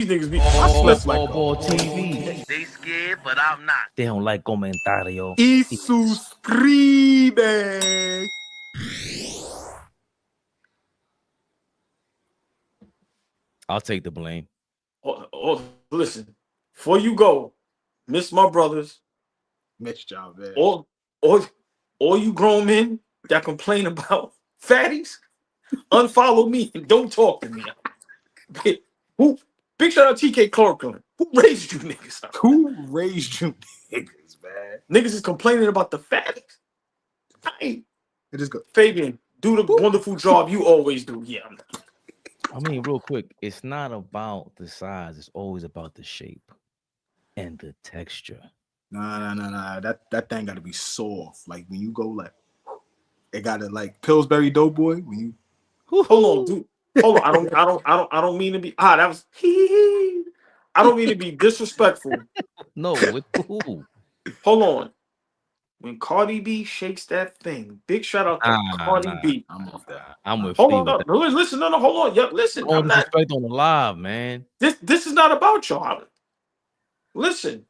niggas be AllBall TV. They scared, but I'm not. They don't like comentario. Y suscribe. I'll take the blame. Listen, before you go, miss my brothers. Missed y'all, man. All you grown men that complain about fatties, unfollow me and don't talk to me. Who? Big shout out TK Clarkland. Who raised you niggas? Who raised you niggas, man? Niggas is complaining about the fatties. It is good. Fabian, do the wonderful job you always do. Yeah. I mean, real quick, it's not about the size. It's always about the shape and the texture. Nah. That thing got to be soft. Like when you go, like it got to like Pillsbury Doughboy. When you hold on, dude. Hold on. I don't mean to be. That was. I don't mean to be disrespectful. No, it's cool. Hold on. When Cardi B shakes that thing, big shout out to Cardi B. I'm off that. I'm with Hold on, no, listen, no, hold on. Yeah, listen. All respect on the live, man. This is not about y'all. Listen,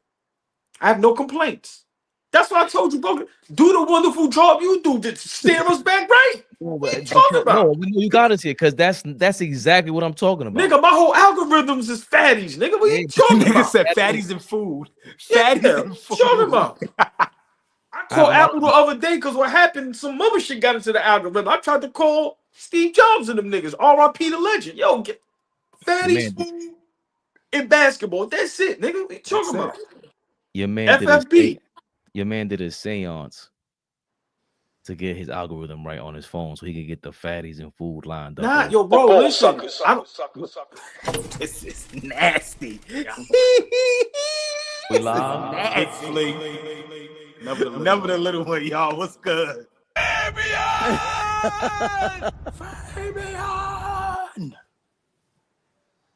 I have no complaints. That's what I told you, bro. Do the wonderful job you do to steer us back right. What are you talking about? No, we know you got us here because that's exactly what I'm talking about. Nigga, my whole algorithms is fatties, nigga. What you talking about? Nigga said fatties and food. Fatties and food. Talking about. I called Apple the other day because what happened, some other shit got into the algorithm. I tried to call Steve Jobs and them niggas. R.I.P. the legend. Yo, get fatties, food, and basketball. That's it, nigga. What you talking about? Your man FFB. Your man did a seance to get his algorithm right on his phone so he could get the fatties and food lined up. Nah, yo, bro, listen. Sucker. This is nasty. We live. Nasty. Never the little one, y'all. What's good? Fabian.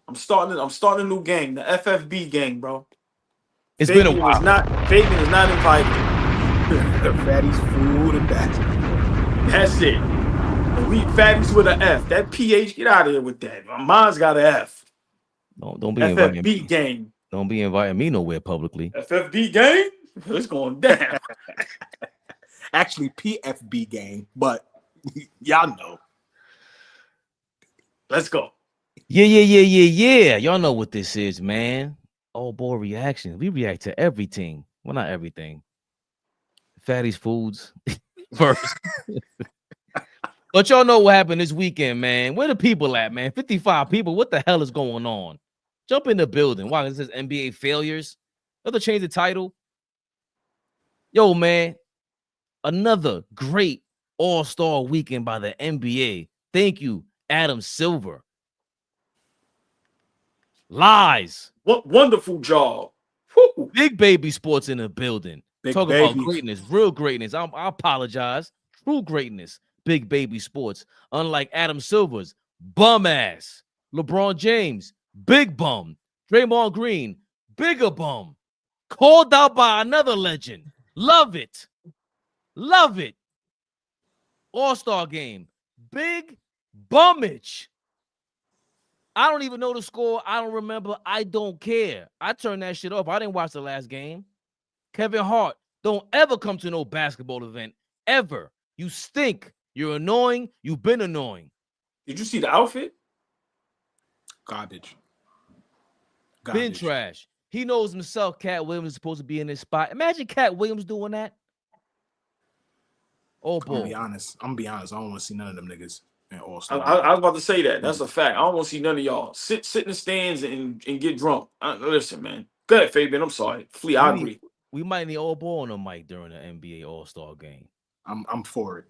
I'm starting a new gang, the FFB gang, bro. It's been a while. Fabian is not invited. Fatties, food, and basketball. That's it. And we fatties with an F. That PH, get out of here with that. Mine's got an F. Don't be inviting me. FFB gang. Don't be inviting me nowhere publicly. FFB gang? It's going down. Actually, PFB gang, but y'all know. Let's go. Yeah. Y'all know what this is, man. AllBall reaction. We react to everything. Well, not everything. Fatties foods first. But y'all know what happened this weekend, man. Where the people at, man? 55 people. What the hell is going on? Jump in the building. Why? It says NBA failures. Another change the title. Yo, man. Another great all-star weekend by the NBA. Thank you, Adam Silver. Lies. What wonderful job. Woo. Big baby sports in the building. Talking about babies. greatness, real greatness. I apologize. True greatness. Big baby sports. Unlike Adam Silver's bum ass. LeBron James, big bum. Draymond Green, bigger bum. Called out by another legend. Love it. Love it. All-star game. Big bummage. I don't even know the score. I don't remember. I don't care. I turned that shit off. I didn't watch the last game. Kevin Hart, don't ever come to no basketball event. Ever. You stink. You're annoying. You've been annoying. Did you see the outfit? Garbage. Been trash. He knows himself Cat Williams is supposed to be in this spot. Imagine Cat Williams doing that. Oh, boy. I'm gonna be honest. I don't want to see none of them niggas in All-Star. I was about to say that. That's a fact. I don't want to see none of y'all sit in the stands and get drunk. Listen, man. Go ahead, Fabian. I'm sorry. Flea, I agree. We might need AllBall on the mic during the NBA All-Star game. I'm for it.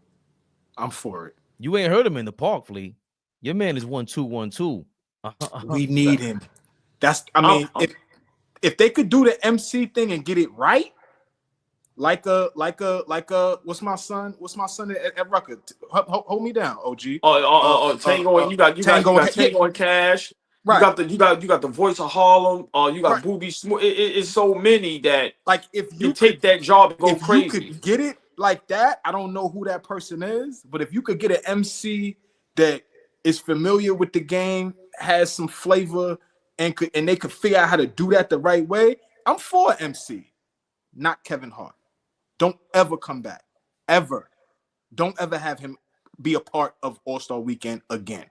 I'm for it. You ain't heard him in the park, Flea. Your man is 1-2-1-2. We need him. If they could do the MC thing and get it right, like a what's my son at Rucker? Hold me down, OG. Tango, you got Tango and Cash. Right. You got the voice of Harlem. You got Booby Smooth. It's so many that like if you take that job and go crazy. You could get it like that. I don't know who that person is, but if you could get an MC that is familiar with the game, has some flavor, and they could figure out how to do that the right way, I'm for MC, not Kevin Hart. Don't ever come back. Ever. Don't ever have him be a part of All-Star Weekend again.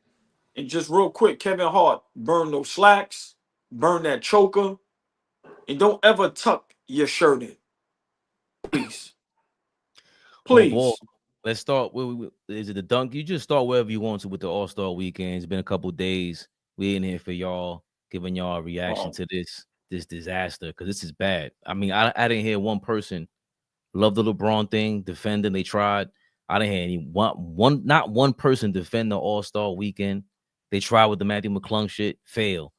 And just real quick, Kevin Hart, burn those slacks, burn that choker, and don't ever tuck your shirt in. Please. Well, Ball, Please. let's start. Is it the dunk? You just start wherever you want to with the All-Star Weekend. It's been a couple days. We in here for y'all, giving y'all a reaction to this disaster, because this is bad. I mean, I didn't hear one person love the LeBron thing, defending. They tried. I didn't hear not one person defend the All-Star Weekend. They tried with the Matthew McClung shit, fail.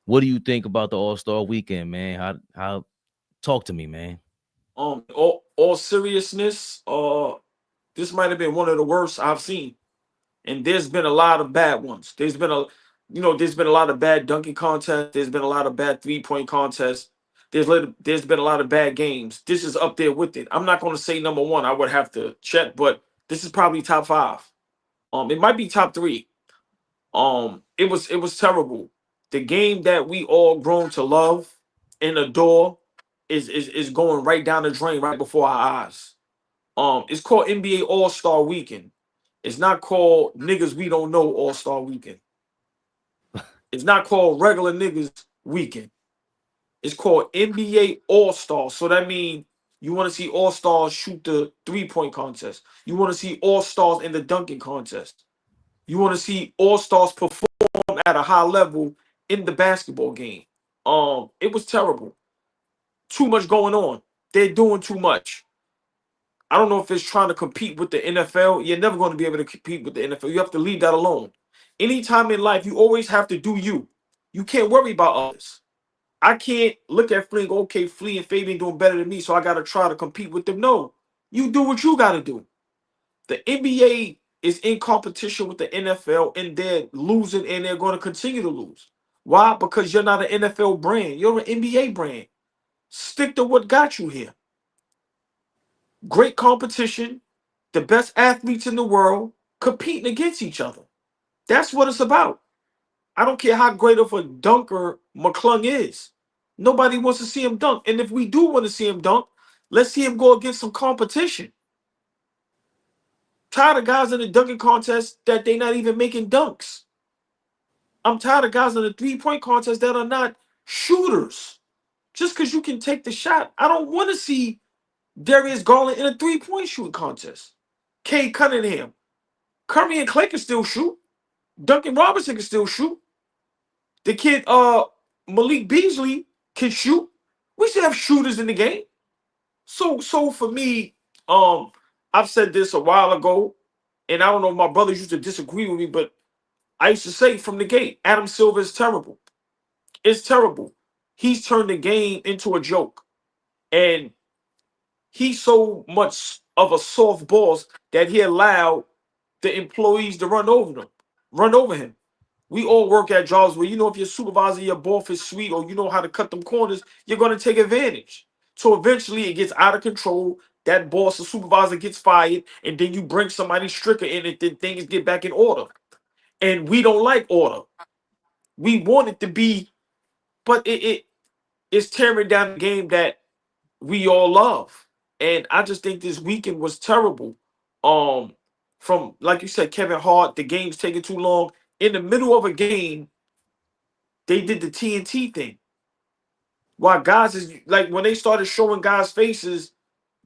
What do you think about the All-Star Weekend, man? How talk to me, man. All seriousness, this might have been one of the worst I've seen. And there's been a lot of bad ones. There's been a lot of bad dunking contests. There's been a lot of bad three-point contests. There's been a lot of bad games. This is up there with it. I'm not going to say number one. I would have to check, but this is probably top 5. It might be top 3. It was terrible. The game that we all grown to love and adore is going right down the drain right before our eyes. It's called NBA All-Star Weekend. It's not called Niggas We Don't Know All-Star Weekend. It's not called Regular Niggas Weekend. It's called NBA All-Star. So that means you want to see All-Stars shoot the three-point contest. You want to see All-Stars in the dunking contest. You want to see All-Stars perform at a high level in the basketball game. It was terrible. Too much going on. They're doing too much. I don't know if it's trying to compete with the NFL. You're never going to be able to compete with the NFL. You have to leave that alone. Anytime in life, you always have to do you. You can't worry about others. I can't look at Flea and go, okay, Flea and Fabian doing better than me, so I got to try to compete with them. No, you do what you got to do. The NBA is in competition with the NFL, and they're losing, and they're going to continue to lose. Why? Because you're not an NFL brand. You're an NBA brand. Stick to what got you here. Great competition, the best athletes in the world competing against each other. That's what it's about. I don't care how great of a dunker McClung is. Nobody wants to see him dunk. And if we do want to see him dunk, let's see him go against some competition. Tired of guys in the dunking contest that they're not even making dunks. I'm tired of guys in the three-point contest that are not shooters. Just because you can take the shot, I don't want to see Darius Garland in a three-point shooting contest. Cade Cunningham. Curry and Clay can still shoot. Duncan Robinson can still shoot. The kid Malik Beasley can shoot. We should have shooters in the game. So for me, I've said this a while ago, and I don't know if my brothers used to disagree with me, but I used to say from the gate, Adam Silver is terrible. It's terrible. He's turned the game into a joke. And he's so much of a soft boss that he allowed the employees to run over him. We all work at jobs where, if your supervisor, your boss is sweet, or you know how to cut them corners, you're going to take advantage. So eventually it gets out of control. That boss or supervisor gets fired, and then you bring somebody stricter in, and then things get back in order. And we don't like order. We want it to be, but it's tearing down the game that we all love. And I just think this weekend was terrible. From, like you said, Kevin Hart, the game's taking too long. In the middle of a game, they did the TNT thing. While guys is like, when they started showing guys' faces,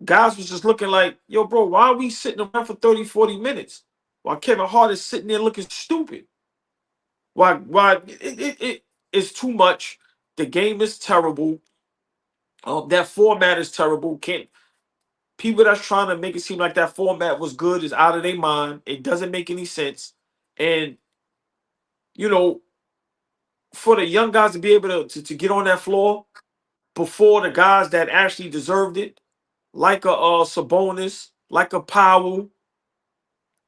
guys was just looking like, yo, bro, why are we sitting around for 30, 40 minutes? While Kevin Hart is sitting there looking stupid. Why it's too much. The game is terrible. That format is terrible. People that's trying to make it seem like that format was good is out of their mind. It doesn't make any sense. And for the young guys to be able to get on that floor before the guys that actually deserved it, like a Sabonis, like a Powell,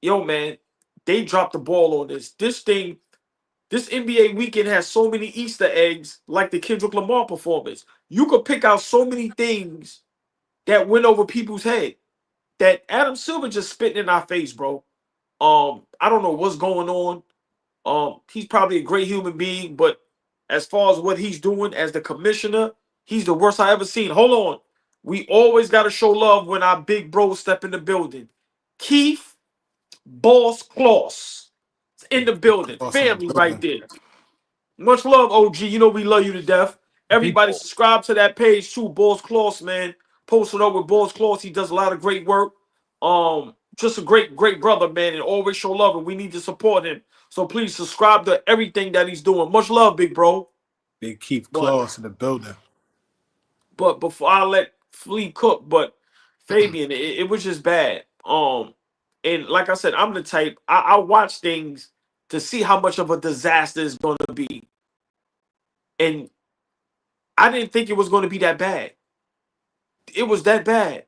yo, man, they dropped the ball on this. This NBA weekend has so many Easter eggs, like the Kendrick Lamar performance. You could pick out so many things that went over people's head. That Adam Silver just spitting in our face, bro. I don't know what's going on. He's probably a great human being, but as far as what he's doing as the commissioner, he's the worst I ever seen. Hold on. We always got to show love when our big bros step in the building. Keith Boss Kloss in the building. Family right there. Much love, OG. You know we love you to death. Everybody subscribe to that page too, Boss Kloss, man. Posted up with Boss Kloss. He does a lot of great work. Just a great brother, man, and always show love, and we need to support him. So please subscribe to everything that he's doing. Much love, big bro. Big Keith Kloss in the building. But before I let Flea cook, but Fabian, it was just bad. And like I said, I'm the type I watch things to see how much of a disaster it's going to be, and I didn't think it was going to be that bad. It was that bad.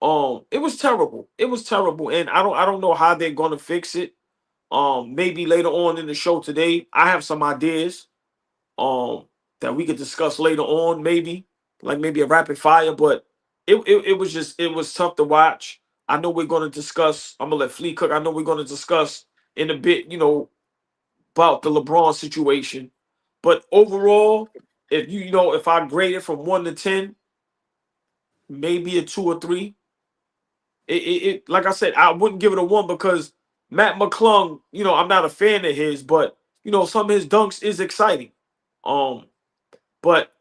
It was terrible. It was terrible, and I don't know how they're going to fix it. Maybe later on in the show today, I have some ideas. That we could discuss later on, maybe a rapid fire. But it was tough to watch. I know we're going to discuss. I'm gonna let Flea cook. I know we're going to discuss in a bit, about the LeBron situation. But overall, if I grade it from 1 to 10, maybe a 2 or 3. It like I said, I wouldn't give it a 1 because Matt McClung, I'm not a fan of his, but some of his dunks is exciting. But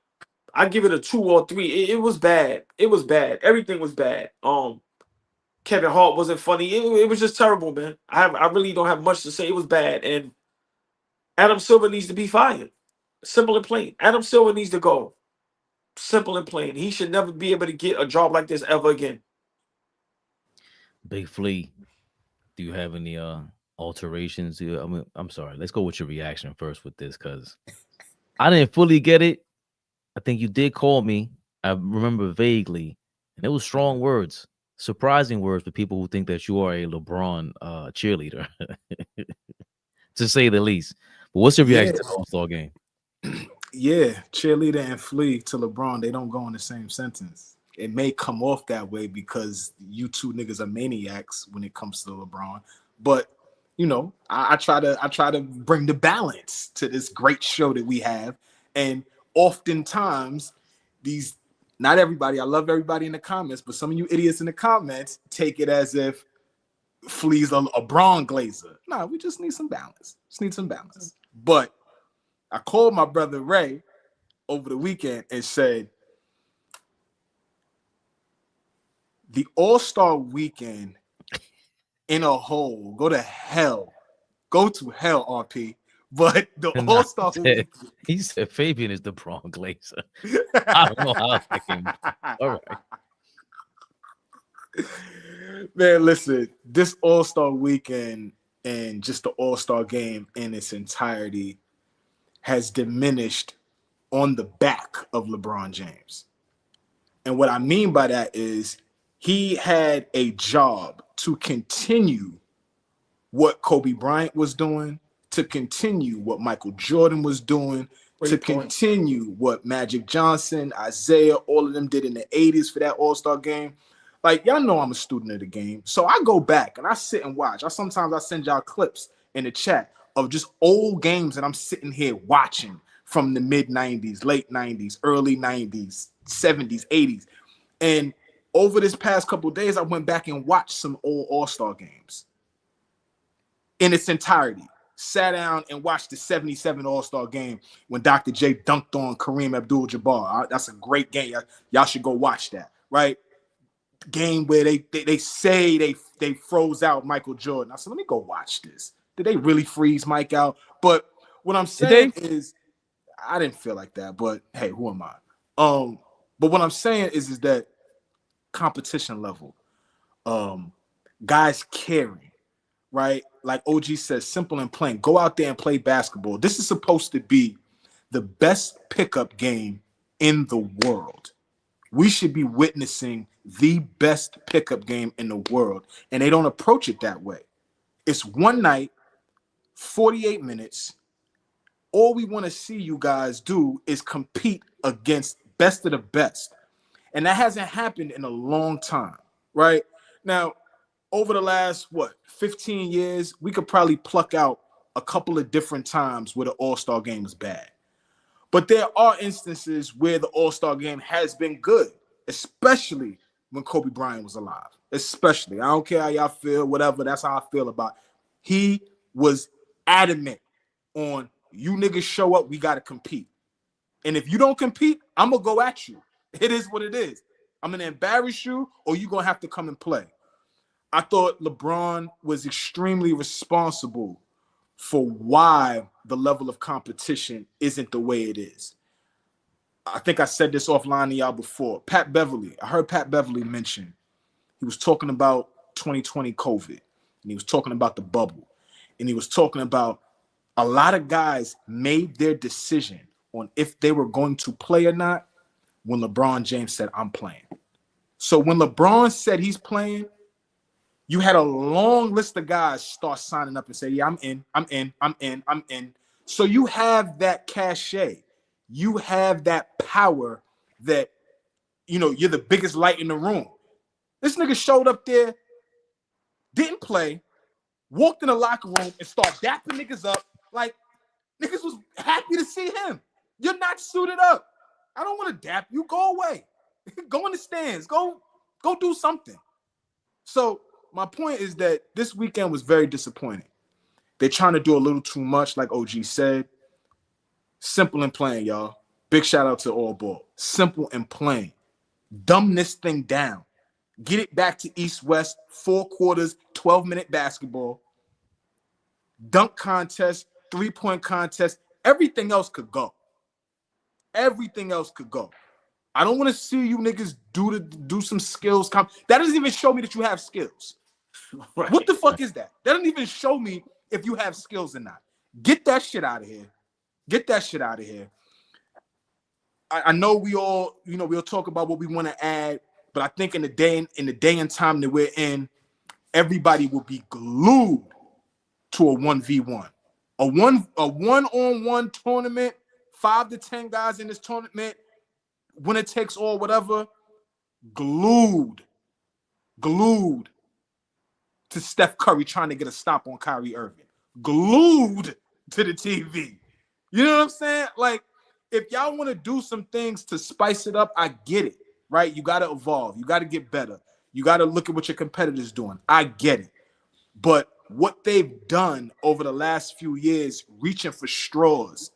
I give it a 2 or 3. It was bad. It was bad. Everything was bad. Kevin Hart wasn't funny. It was just terrible, man. I really don't have much to say. It was bad, and Adam Silver needs to be fired. Simple and plain. Adam Silver needs to go. Simple and plain. He should never be able to get a job like this ever again. Big Flea, do you have any alterations? I'm sorry. Let's go with your reaction first with this, because I didn't fully get it. I think you did call me. I remember vaguely, and it was strong words, surprising words for people who think that you are a LeBron cheerleader, to say the least. But what's your reaction to the All-Star game? Yeah, cheerleader and Flea to LeBron, they don't go in the same sentence. It may come off that way because you two niggas are maniacs when it comes to LeBron, but I try to bring the balance to this great show that we have, and oftentimes not everybody, I love everybody in the comments, but some of you idiots in the comments take it as if Flea's a Braun Glazer. Nah, we just need some balance. But I called my brother Ray over the weekend and said, the All-Star weekend in a whole, go to hell, RP. But the All-Star weekend, he said Fabian is the Braun Glazer. I don't know how that came. All right. Man, listen, this All-Star weekend and just the All-Star game in its entirety has diminished on the back of LeBron James. And what I mean by that is he had a job to continue what Kobe Bryant was doing, to continue what Michael Jordan was doing, continue what Magic Johnson, Isaiah, all of them did in the 80s for that All-Star game. Like, y'all know I'm a student of the game. So I go back and I sit and watch. Sometimes I send y'all clips in the chat of just old games that I'm sitting here watching from the mid-90s, late 90s, early 90s, 70s, 80s. And over this past couple of days, I went back and watched some old All-Star games in its entirety. Sat down and watched the 77 All-Star game when Dr. J dunked on Kareem Abdul-Jabbar. That's a great game. Y'all should go watch that, right? Game where they say they froze out Michael Jordan. I said, let me go watch this. Did they really freeze Mike out? But what I'm saying is, I didn't feel like that. But hey, who am I? But what I'm saying is that competition level, guys caring, right? Like OG says, simple and plain. Go out there and play basketball. This is supposed to be the best pickup game in the world. We should be witnessing the best pickup game in the world, and they don't approach it that way. It's one night, 48 minutes. All we want to see you guys do is compete against best of the best. And that hasn't happened in a long time, right? Now, over the last, 15 years, we could probably pluck out a couple of different times where the All-Star game was bad. But there are instances where the All-Star game has been good, especially when Kobe Bryant was alive. Especially. I don't care how y'all feel, whatever. That's how I feel about it. He was adamant on, you niggas show up, we got to compete. And if you don't compete, I'm going to go at you. It is what it is. I'm going to embarrass you, or you're going to have to come and play. I thought LeBron was extremely responsible for why the level of competition isn't the way it is. I think I said this offline to y'all before. Pat Beverly, I heard Pat Beverly mention, he was talking about 2020 COVID, and he was talking about the bubble, and he was talking about a lot of guys made their decision on if they were going to play or not when LeBron James said, I'm playing. So when LeBron said he's playing, you had a long list of guys start signing up and say, yeah, I'm in. So you have that cachet. You have that power that, you know, you're the biggest light in the room. This nigga showed up there, didn't play, walked in the locker room and started dapping niggas up. Like, niggas was happy to see him. You're not suited up. I don't want to dap you. Go away. Go in the stands. Go do something. So my point is that this weekend was very disappointing. They're trying to do a little too much, like OG said. Simple and plain, y'all. Big shout out to AllBall. Simple and plain. Dumb this thing down. Get it back to East-West, 4 quarters, 12-minute basketball. Dunk contest, 3-point contest. Everything else could go. Everything else could go. I don't want to see you niggas do some skills. That doesn't even show me that you have skills. Right. What the fuck is that? That doesn't even show me if you have skills or not. Get that shit out of here. Get that shit out of here. I know we all, you know, we'll talk about what we want to add, but I think in the day and time that we're in, everybody will be glued to a 1v1. A one-on-one tournament, 5 to 10 guys in this tournament, winner takes all, whatever, glued to Steph Curry trying to get a stop on Kyrie Irving. Glued to the TV. You know what I'm saying? Like, if y'all want to do some things to spice it up, I get it, right? You got to evolve. You got to get better. You got to look at what your competitors doing. I get it. But what they've done over the last few years, reaching for straws,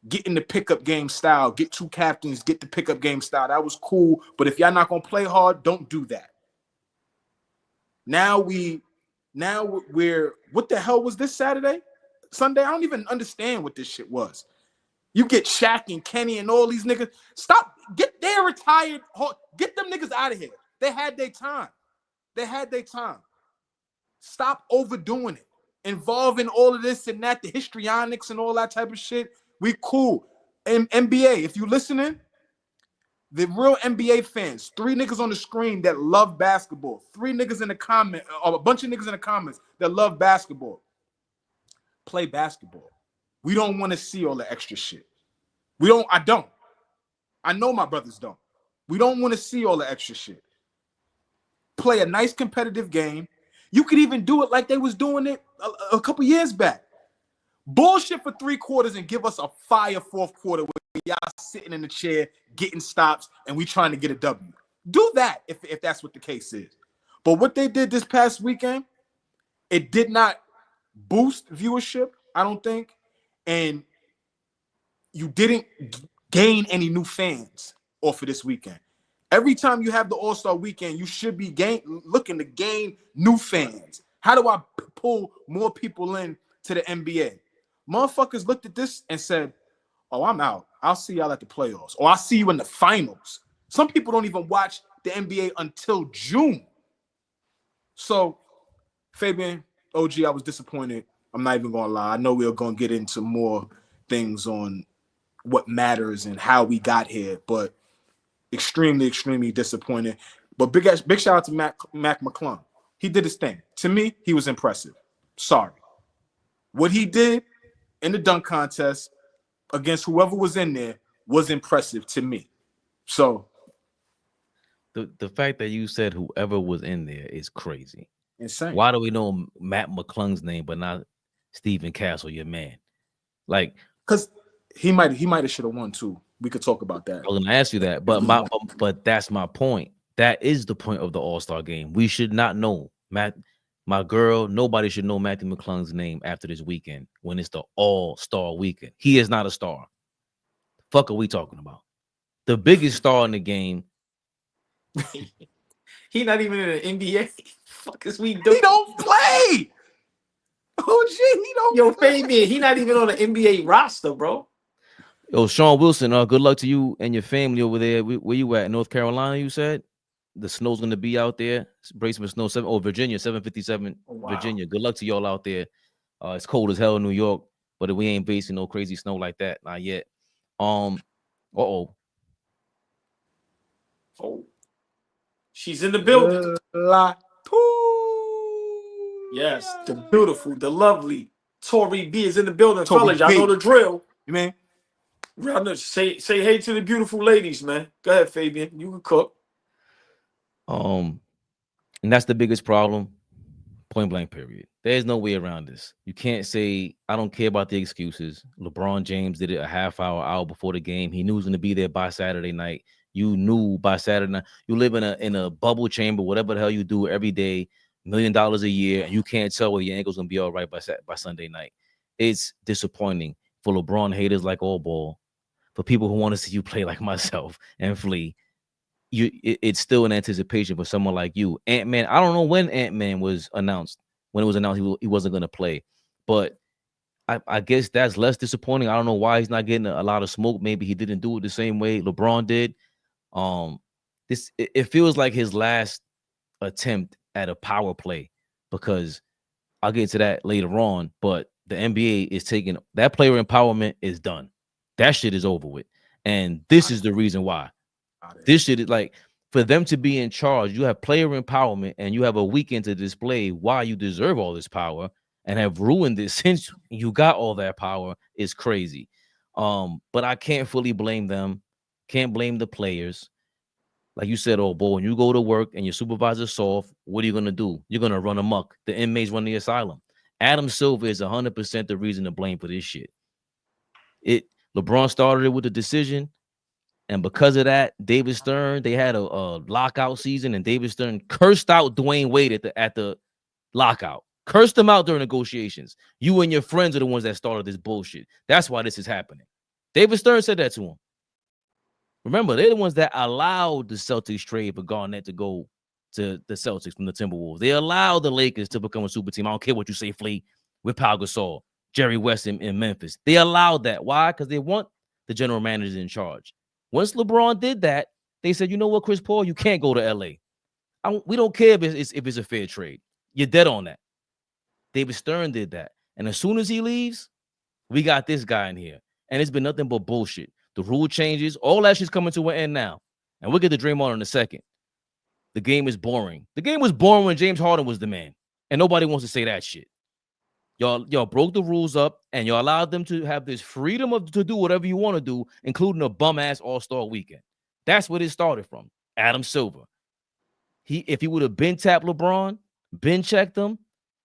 getting the pickup game style, get 2 captains, get the pickup game style, that was cool. But if y'all not going to play hard, don't do that. Now we're, what the hell was this Sunday? I don't even understand what this shit was. You get Shaq and Kenny and all these niggas. Stop. They're retired. Get them niggas out of here. They had their time. Stop overdoing it. Involving all of this and that, the histrionics and all that type of shit. We cool. And NBA, if you listening, the real NBA fans, 3 niggas on the screen that love basketball. 3 niggas in the comment, or a bunch of niggas in the comments that love basketball. Play basketball. We don't want to see all the extra shit. I don't. I know my brothers don't. We don't want to see all the extra shit. Play a nice competitive game. You could even do it like they was doing it a couple years back. Bullshit for 3 quarters and give us a fire 4th quarter where y'all sitting in the chair getting stops and we trying to get a W. Do that if that's what the case is. But what they did this past weekend, it did not boost viewership, I don't think. And you didn't gain any new fans off of this weekend. Every time you have the All-Star weekend, you should be looking to gain new fans. How do I pull more people in to the NBA? Motherfuckers looked at this and said, oh, I'm out. I'll see y'all at the playoffs. Or I'll see you in the finals. Some people don't even watch the NBA until June. So, Fabian, OG, I was disappointed. I'm not even going to lie. I know we're going to get into more things on what matters and how we got here, but extremely, extremely disappointed. But big shout out to Mac McClung. He did his thing. To me, he was impressive. Sorry. What he did in the dunk contest against whoever was in there was impressive to me. So the fact that you said whoever was in there is crazy. Insane. Why do we know Matt McClung's name but not Stephen Castle, your man? Like, because He might have should have won too. We could talk about that. I was gonna ask you that, but that's my point. That is the point of the All-Star game. We should not know nobody should know Matthew McClung's name after this weekend when it's the All-Star weekend. He is not a star. The fuck are we talking about? The biggest star in the game. He not even in the NBA. Fuck is we doing? He don't play. Oh shit, he don't. Yo, Fabian, he not even on the NBA roster, bro. Yo, Sean Wilson, good luck to you and your family over there. Where you at? North Carolina, you said? The snow's going to be out there. Brace for snow. Virginia, 757. Oh, wow. Virginia. Good luck to y'all out there. It's cold as hell in New York, but we ain't facing no crazy snow like that. Not yet. Oh. She's in the building. Yes, the beautiful, the lovely Tori B is in the building. Fellas, y'all know the drill. You mean? Say hey to the beautiful ladies, man. Go ahead, Fabian. You can cook. And that's the biggest problem. Point blank, period. There's no way around this. You can't say, I don't care about the excuses. LeBron James did it a half hour before the game. He knew he was going to be there by Saturday night. You knew by Saturday night. You live in a bubble chamber, whatever the hell you do every day, $1 million a year, and you can't tell whether your ankle's going to be all right by Sunday night. It's disappointing for LeBron haters like AllBall, for people who want to see you play like myself and Flea. It's still an anticipation for someone like you. Ant-Man, I don't know when Ant-Man was announced. When it was announced he wasn't going to play. But I guess that's less disappointing. I don't know why he's not getting a lot of smoke. Maybe he didn't do it the same way LeBron did. It feels like his last attempt at a power play, because I'll get to that later on, but the NBA is taking that player empowerment is done. That shit is over with. And this is the reason why. This shit is like, for them to be in charge, you have player empowerment and you have a weekend to display why you deserve all this power, and have ruined it since you got all that power is crazy. But I can't fully blame them. Can't blame the players. Like you said, oh boy, when you go to work and your supervisor's soft, what are you going to do? You're going to run amok. The inmates run the asylum. Adam Silver is 100% the reason to blame for this shit. LeBron started it with the decision, and because of that, David Stern, they had a lockout season, and David Stern cursed out Dwayne Wade at the lockout. Cursed him out during negotiations. You and your friends are the ones that started this bullshit. That's why this is happening. David Stern said that to him. Remember, they're the ones that allowed the Celtics trade for Garnett to go to the Celtics from the Timberwolves. They allowed the Lakers to become a super team. I don't care what you say, Flea, with Pau Gasol, Jerry West in Memphis. They allowed that. Why? Because they want the general manager in charge. Once LeBron did that, they said, you know what, Chris Paul, you can't go to L.A. We don't care if it's a fair trade. You're dead on that. David Stern did that. And as soon as he leaves, we got this guy in here. And it's been nothing but bullshit. The rule changes. All that shit's coming to an end now. And we'll get to Draymond in a second. The game is boring. The game was boring when James Harden was the man. And nobody wants to say that shit. Y'all broke the rules up, and y'all allowed them to have this freedom to do whatever you want to do, including a bum-ass All-Star weekend. That's where it started from. Adam Silver. If he would have been tapped LeBron, been checked him,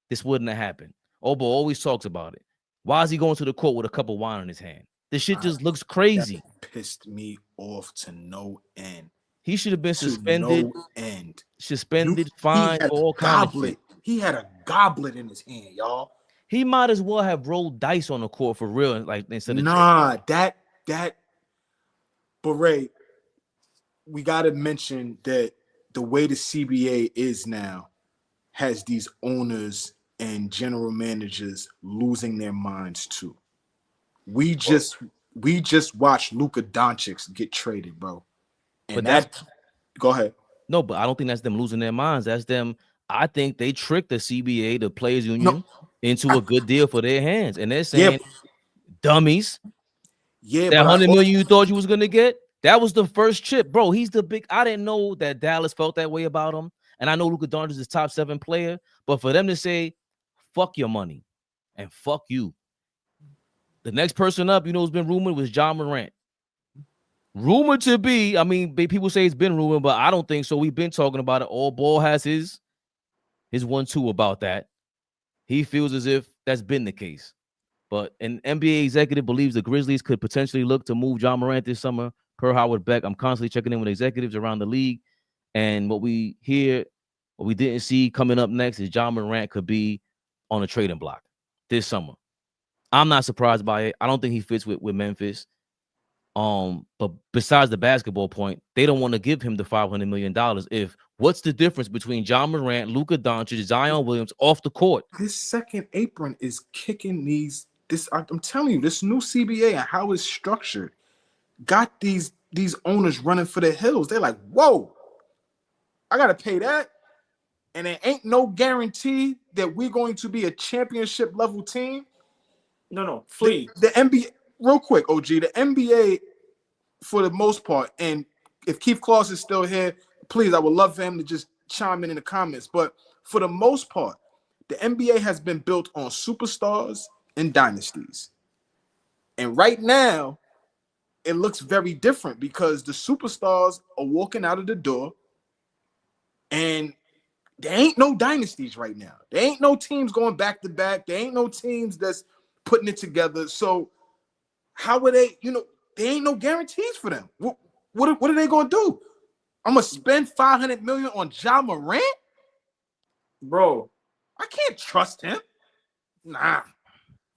this wouldn't have happened. Obo always talks about it. Why is he going to the court with a cup of wine in his hand? This shit just looks crazy. That pissed me off to no end. He should have been suspended. No end. Suspended, fined, all kinds of shit. He had a goblet in his hand, y'all. He might as well have rolled dice on the court for real, like instead of that. But Ray, we got to mention that the way the CBA is now has these owners and general managers losing their minds too. We just watched Luka Doncic get traded, bro. And but go ahead. No, but I don't think that's them losing their minds. That's them. I think they tricked the CBA, the players union, into a good deal for their hands. And they're saying, dummies. Yeah, that $100 million you thought you was gonna get, that was the first chip, bro. He's the big. I didn't know that Dallas felt that way about him. And I know Luka Doncic is top 7 player, but for them to say, fuck your money and fuck you. The next person up, who's been rumored, was John Morant. Rumored to be, I mean, people say it's been rumored, but I don't think so. We've been talking about it. AllBall has his 1-2 about that. He feels as if that's been the case. But an NBA executive believes the Grizzlies could potentially look to move Ja Morant this summer. Per Howard Beck, I'm constantly checking in with executives around the league. And what we hear, what we didn't see coming up next is Ja Morant could be on a trading block this summer. I'm not surprised by it. I don't think he fits with Memphis. But besides the basketball point, they don't want to give him the $500 million. If what's the difference between Ja Morant, Luka Doncic, Zion Williams off the court? His second apron is kicking these. I'm telling you, this new CBA and how it's structured got these owners running for the hills. They're like, whoa, I gotta pay that, and there ain't no guarantee that we're going to be a championship level team. No, please. The NBA, real quick, OG, the NBA, for the most part, and if Keith Claus is still here, please, I would love for him to just chime in the comments. But for the most part, the NBA has been built on superstars and dynasties. And right now, it looks very different because the superstars are walking out of the door and there ain't no dynasties right now. There ain't no teams going back to back. There ain't no teams that's putting it together. So how are they, there ain't no guarantees for them. What are they going to do? I'm going to spend $500 million on Ja Morant? Bro, I can't trust him. Nah.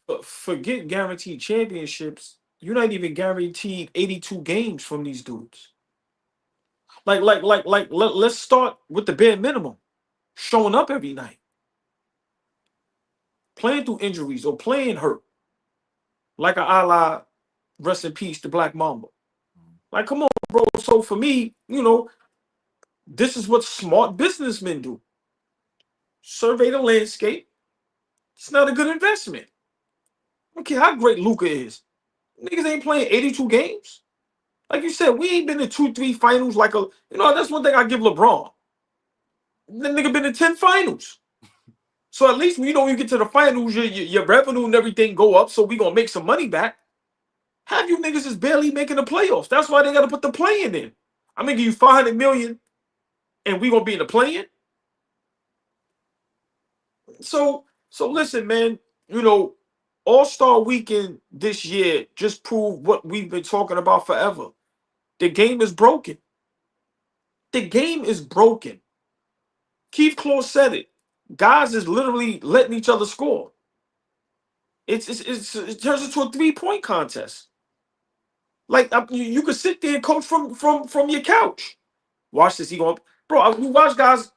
But forget guaranteed championships. You're not even guaranteed 82 games from these dudes. Let's start with the bare minimum. Showing up every night. Playing through injuries or playing hurt. Like a la rest in peace to Black Mamba. Like, come on, bro. So for me, this is what smart businessmen do. Survey the landscape. It's not a good investment. I don't care how great Luka is. Niggas ain't playing 82 games. Like you said, we ain't been in 2-3 finals that's one thing I give LeBron. The nigga been in 10 finals. So at least when you get to the finals, your revenue and everything go up, so we gonna make some money back. Half you niggas is barely making the playoffs. That's why they gotta put the play-in in. I'm gonna give you $500 million and we gonna be in the play-in. So listen, man, All-Star Weekend this year just proved what we've been talking about forever. The game is broken. The game is broken. Keith Claus said it. Guys is literally letting each other score. It turns into a 3-point contest. Like you could sit there and coach from your couch. Watch this. We watch guys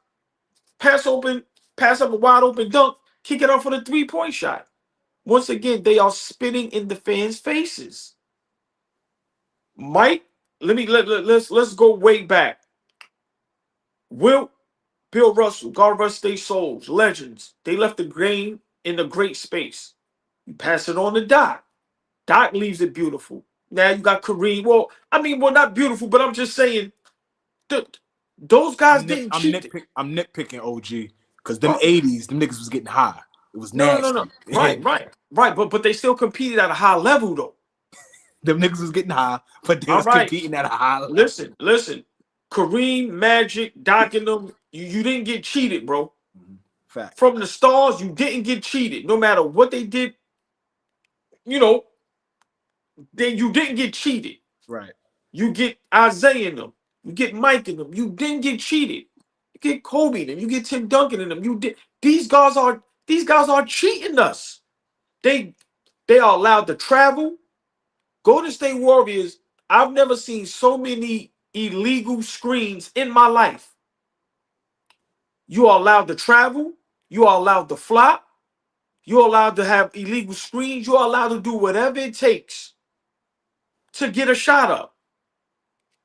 pass up a wide open dunk, kick it off for the 3-point shot. Once again, they are spitting in the fans' faces. Mike, let's go way back. Bill Russell, God rest their souls, legends. They left the game in a great space. You pass it on to Doc. Doc leaves it beautiful. Now you got Kareem. Well, not beautiful, but I'm just saying those guys didn't cheat. I'm nitpicking, OG, because them 80s, them niggas was getting high. It was nasty. No. Right. But they still competed at a high level, though. Them niggas was getting high, but they was competing at a high level. Listen. Kareem, Magic, Doc, and them, you didn't get cheated, bro. Fact. From the stars, you didn't get cheated. No matter what they did, you didn't get cheated. Right. You get Isaiah in them. You get Mike in them. You didn't get cheated. You get Kobe in them. You get Tim Duncan in them. These guys are cheating us. They are allowed to travel. Golden State Warriors, I've never seen so many illegal screens in my life. You are allowed to travel. You are allowed to flop. You're allowed to have illegal screens. You're allowed to do whatever it takes to get a shot up.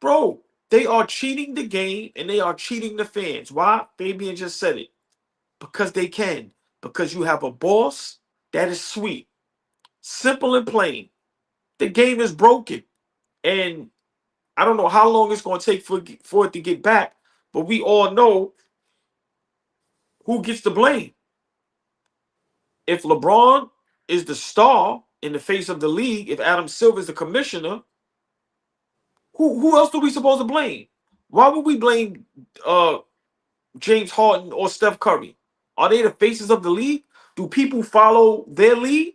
Bro, they are cheating the game and they are cheating the fans. Why? Fabian just said it. Because they can. Because you have a boss that is sweet. Simple and plain. The game is broken. And I don't know how long it's going to take for it to get back. But we all know who gets the blame. If LeBron is the star in the face of the league, if Adam Silver is the commissioner, who else are we supposed to blame? Why would we blame James Harden or Steph Curry? Are they the faces of the league? Do people follow their lead?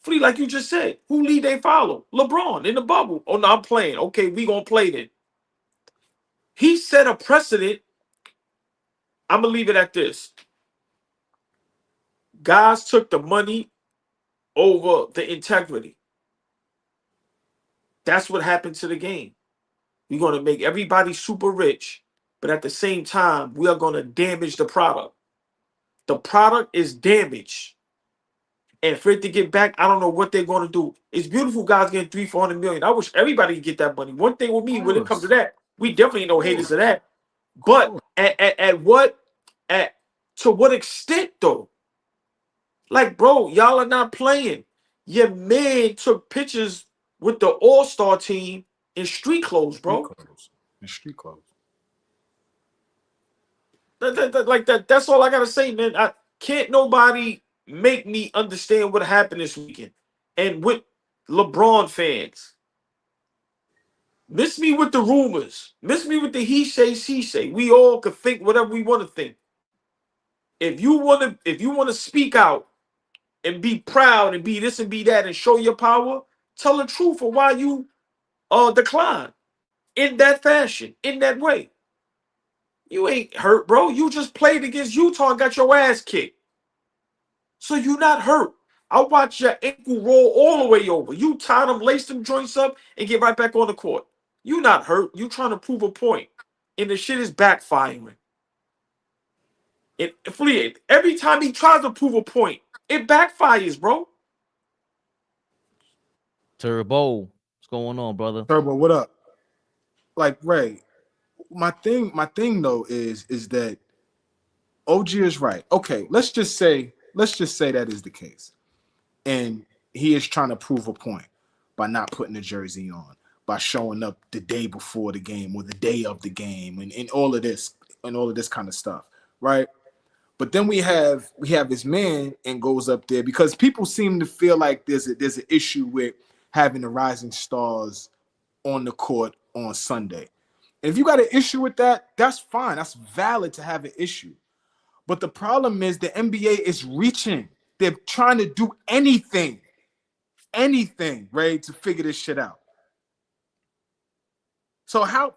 Flea, like you just said, who lead they follow? LeBron in the bubble. Oh, no, I'm playing. Okay, we gonna play then. He set a precedent. I'm gonna leave it at this. Guys took the money over the integrity. That's what happened to the game. We're gonna make everybody super rich, but at the same time, we are gonna damage the product. The product is damaged. And for it to get back, I don't know what they're going to do. It's beautiful guys getting 300-400 million. I wish everybody could get that money. One thing with me, when it comes to that, we definitely ain't no haters of that. But to what extent though? Like, bro, y'all are not playing. Your man took pictures with the All-Star team in street clothes, bro. In street clothes. That's all I gotta say, man. Can't nobody make me understand what happened this weekend. And with LeBron fans, miss me with the rumors, miss me with the he say, she say. We all could think whatever we want to think. If you wanna speak out and be proud and be this and be that and show your power, tell the truth of why you decline in that fashion, in that way. You ain't hurt, bro. You just played against Utah and got your ass kicked. So you not hurt. I watch your ankle roll all the way over. You tie them, lace them joints up, and get right back on the court. You not hurt. You trying to prove a point. And the shit is backfiring. And Flea, every time he tries to prove a point, it backfires, bro. Turbo, what's going on, brother? Turbo, what up? Like, Ray, my thing though is that OG is right. Okay, let's just say that is the case. And he is trying to prove a point by not putting the jersey on, by showing up the day before the game or the day of the game, and all of this kind of stuff, right? But then we have this man and goes up there because people seem to feel like there's an issue with having the rising stars on the court on Sunday. And if you got an issue with that, that's fine. That's valid to have an issue. But the problem is the NBA is reaching. They're trying to do anything, right, to figure this shit out. So how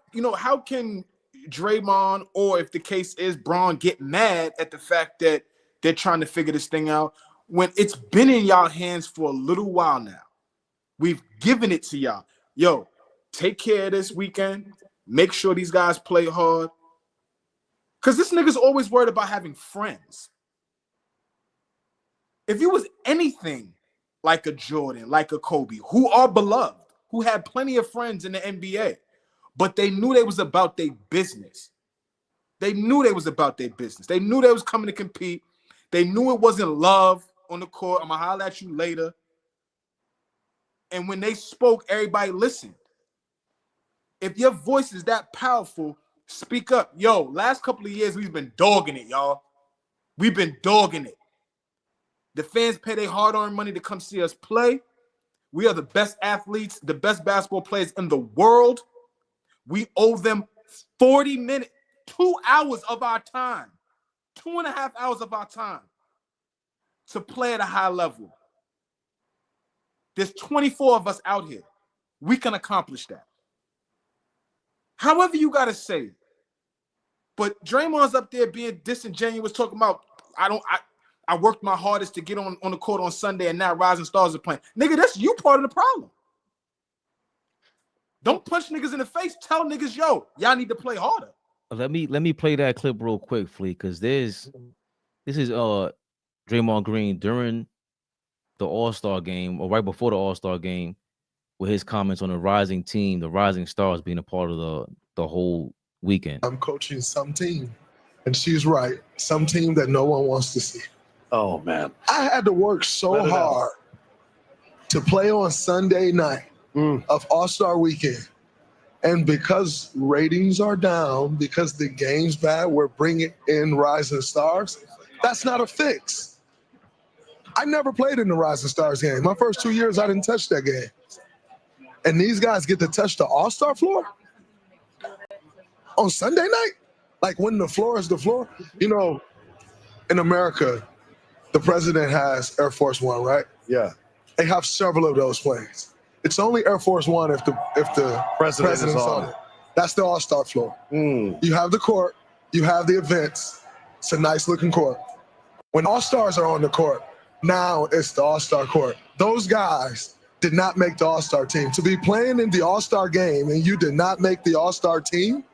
can Draymond, or if the case is Braun, get mad at the fact that they're trying to figure this thing out when it's been in y'all hands for a little while now? We've given it to y'all. Yo, take care of this weekend. Make sure these guys play hard. Because this nigga's always worried about having friends. If you was anything like a Jordan, like a Kobe, who are beloved, who had plenty of friends in the NBA, but they knew they was about their business. They knew they was about their business. They knew they was coming to compete. They knew it wasn't love on the court. I'm going to holler at you later. And when they spoke, everybody listened. If your voice is that powerful, speak up. Yo, last couple of years, we've been dogging it, y'all. We've been dogging it. The fans pay their hard-earned money to come see us play. We are the best athletes, the best basketball players in the world. We owe them 40 minutes, 2 hours of our time, 2.5 hours of our time to play at a high level. There's 24 of us out here. We can accomplish that. However you got to say it. But Draymond's up there being disingenuous, talking about, I worked my hardest to get on the court on Sunday and now Rising Stars are playing. Nigga, that's you part of the problem. Don't punch niggas in the face. Tell niggas, yo, y'all need to play harder. Let me play that clip real quick, Flea, because this is Draymond Green during the All-Star game, or right before the All-Star game, with his comments on the rising team, the Rising Stars being a part of the whole weekend. I'm coaching some team, and she's right, some team that no one wants to see. Oh, man. I had to work so hard to play on Sunday night of All-Star weekend. And because ratings are down, because the game's bad, we're bringing in Rising Stars. That's not a fix. I never played in the Rising Stars game. My first 2 years, I didn't touch that game. And these guys get to touch the All-Star floor on Sunday night? Like when the floor is the floor? You know, in America, the president has Air Force One, right? Yeah. They have several of those planes. It's only Air Force One if the president's on it. That's the All-Star floor. You have the court, you have the events. It's a nice looking court. When All-Stars are on the court, now it's the All-Star court. Those guys did not make the All-Star team. To be playing in the All-Star game and you did not make the All-Star team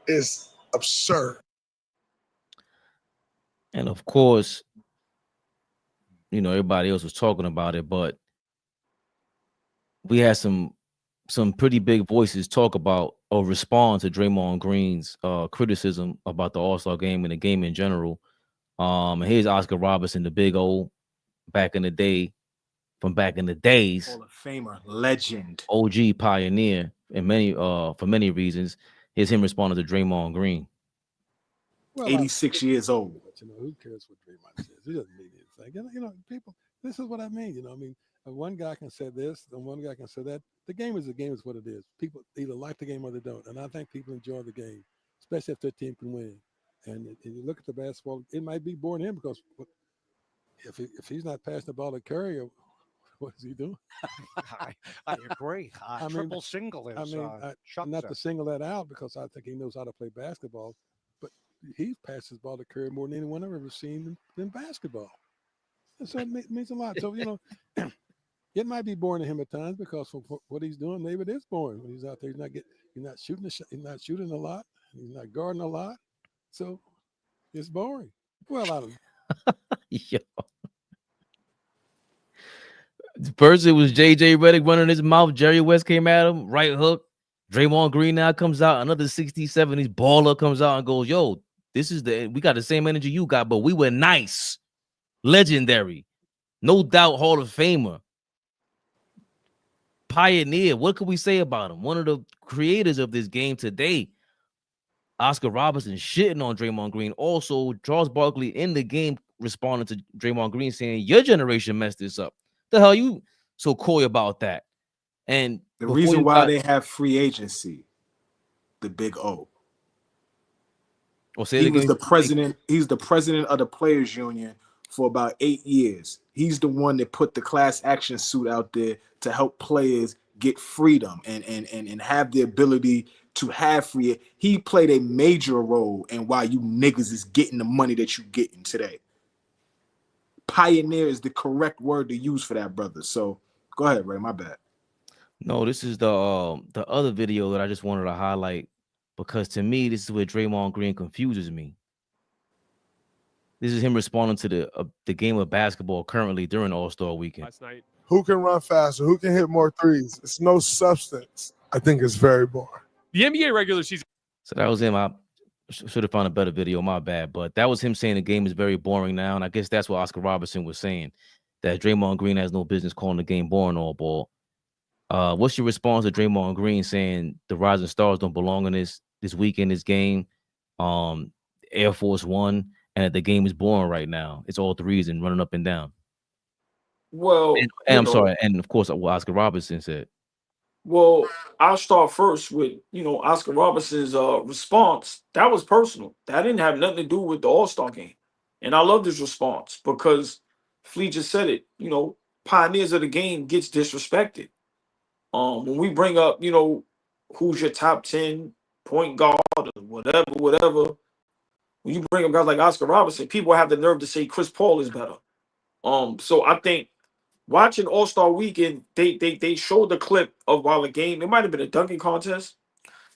is absurd. And of course, you know, everybody else was talking about it, but we had some pretty big voices talk about or respond to Draymond Green's criticism about the All-Star game and the game in general. And here's Oscar Robertson, the big O, back in the day, from back in the days, Hall of Famer, legend, OG pioneer, and many for many reasons. Here's him responding to Draymond Green. Well, 86 years old. But, you know, who cares what Draymond says? He doesn't mean anything. You know, people, this is what I mean. You know, I mean, one guy can say this, and one guy can say that. The game is what it is. People either like the game or they don't. And I think people enjoy the game, especially if their team can win. And if you look at the basketball, it might be boring to him because if he's not passing the ball to Curry, what is he doing? I agree. Triple single is not to single that out because I think he knows how to play basketball, but he passes the ball to Curry more than anyone I've ever seen in basketball. And so it means a lot. So, you know, it might be boring to him at times because for what he's doing, maybe it is boring when he's out there. He's not shooting a lot. He's not guarding a lot. So it's boring. Well, I don't know. Yo. First, it was JJ Redick running his mouth. Jerry West came at him, right hook. Draymond Green now comes out. Another 60s, 70s baller comes out and goes, yo, we got the same energy you got, but we were nice. Legendary. No doubt Hall of Famer. Pioneer. What could we say about him? One of the creators of this game today. Oscar Robertson shitting on Draymond Green. Also, Charles Barkley in the game responding to Draymond Green saying, your generation messed this up. The hell you so coy about that? And the reason why they have free agency, the big O. He was the president. He's the president of the Players Union for about 8 years. He's the one that put the class action suit out there to help players get freedom and have the ability to have free. He played a major role in why you niggas is getting the money that you getting today. Pioneer is the correct word to use for that, brother. So go ahead, Ray. My bad. No, this is the other video that I just wanted to highlight because to me, this is where Draymond Green confuses me. This is him responding to the game of basketball currently during All-Star weekend. Last night. Who can run faster? Who can hit more threes? It's no substance. I think it's very boring. The NBA regular season. So that was him. I should have found a better video. My bad. But that was him saying the game is very boring now. And I guess that's what Oscar Robertson was saying, that Draymond Green has no business calling the game boring all ball. What's your response to Draymond Green saying the rising stars don't belong in this weekend, this game, Air Force One, and that the game is boring right now? It's all threes and running up and down. Well, and I'm sorry, and of course, what Oscar Robertson said. Well, I'll start first with, Oscar Robertson's response. That was personal. That didn't have nothing to do with the All-Star game. And I love this response because Flea just said it, pioneers of the game gets disrespected. When we bring up, who's your top 10 point guard or whatever, when you bring up guys like Oscar Robertson, people have the nerve to say Chris Paul is better. So I think watching All-Star Weekend, they showed the clip of while the game, it might have been a dunking contest,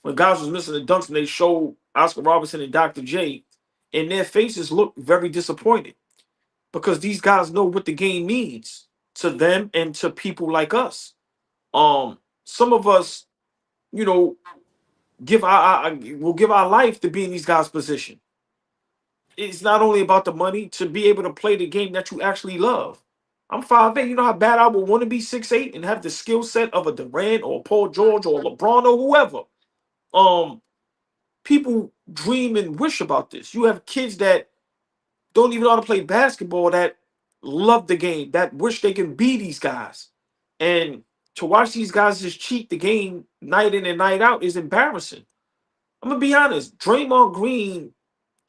when guys was missing the dunks and they showed Oscar Robertson and Dr. J, and their faces looked very disappointed because these guys know what the game means to them and to people like us. Some of us, we'll give our life to be in these guys' position. It's not only about the money, to be able to play the game that you actually love. I'm 5'8". You know how bad I would want to be 6'8" and have the skill set of a Durant or Paul George or LeBron or whoever. People dream and wish about this. You have kids that don't even know how to play basketball that love the game, that wish they can be these guys. And to watch these guys just cheat the game night in and night out is embarrassing. I'm going to be honest. Draymond Green,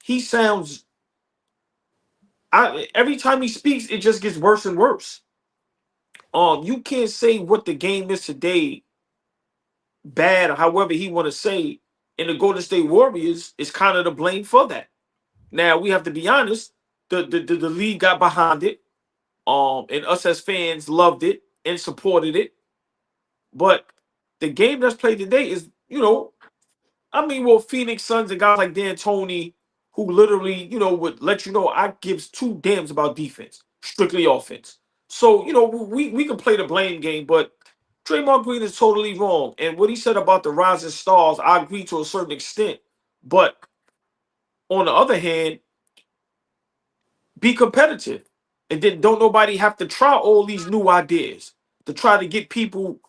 he sounds... every time he speaks, it just gets worse and worse. You can't say what the game is today bad, or however he want to say, and the Golden State Warriors is kind of to blame for that. Now we have to be honest. The league got behind it. And us as fans loved it and supported it. But the game that's played today is, I mean, well, Phoenix Suns and guys like D'Antoni, who literally, would let you know I gives two damns about defense, strictly offense. So, we can play the blame game, but Draymond Green is totally wrong. And what he said about the rising stars, I agree to a certain extent. But on the other hand, be competitive. And then don't nobody have to try all these new ideas to try to get people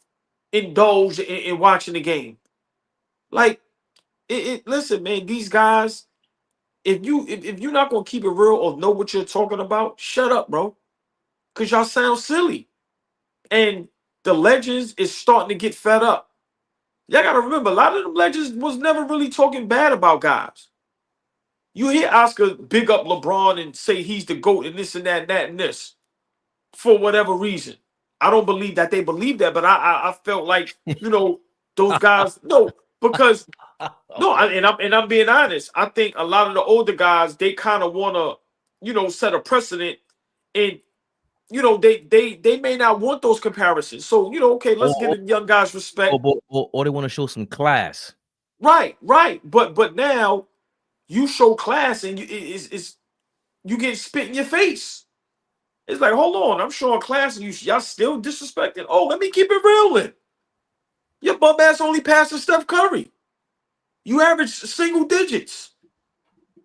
indulged in watching the game. Like, listen, man, these guys, if you're not gonna keep it real or know what you're talking about, shut up, bro. Cause y'all sound silly. And the legends is starting to get fed up. Y'all gotta remember, a lot of them legends was never really talking bad about guys. You hear Oscar big up LeBron and say he's the GOAT and this and that and this for whatever reason. I don't believe that they believe that, but I felt like, those guys, no, because no, I'm being honest. I think a lot of the older guys, they kind of want to, set a precedent, and they may not want those comparisons. So okay, let's give the young guys respect. Or they want to show some class. Right. But now you show class, and you get spit in your face. It's like, hold on, I'm showing class, and y'all still disrespecting. Oh, let me keep it real then. Your bum ass only passing Steph Curry. You average single digits.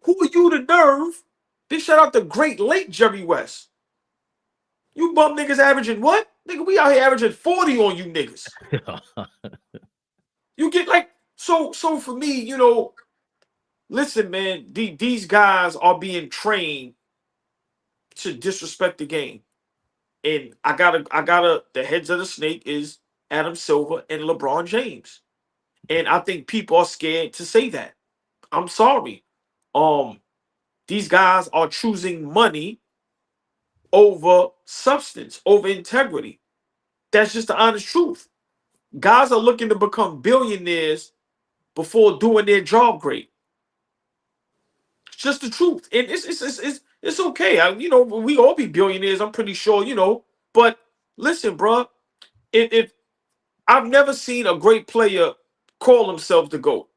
Who are you to nerve? Big shout out to great late Jerry West. You bum niggas averaging what? Nigga, we out here averaging 40 on you niggas. You get like, so for me, listen, man, these guys are being trained to disrespect the game. And I gotta, the heads of the snake is Adam Silver and LeBron James. And I think people are scared to say that. I'm sorry. These guys are choosing money over substance, over integrity. That's just the honest truth. Guys are looking to become billionaires before doing their job great. It's just the truth. And it's okay. We all be billionaires, I'm pretty sure, But listen, bro, if I've never seen a great player call himself the GOAT.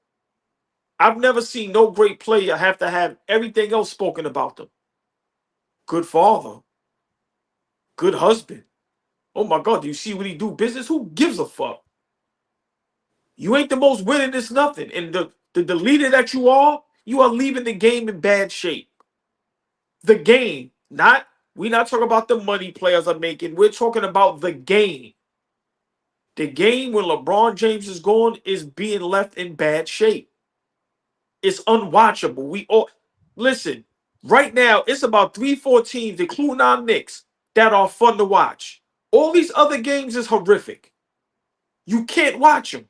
I've never seen no great player have to have everything else spoken about them. Good father. Good husband. Oh my God, do you see what he do business? Who gives a fuck? You ain't the most winning, it's nothing. And the leader that you are leaving the game in bad shape. The game, we're not talking about the money players are making. We're talking about the game. The game when LeBron James is gone is being left in bad shape. It's unwatchable. We all listen. Right now, it's about 3-4 teams, including our Knicks, that are fun to watch. All these other games is horrific. You can't watch them.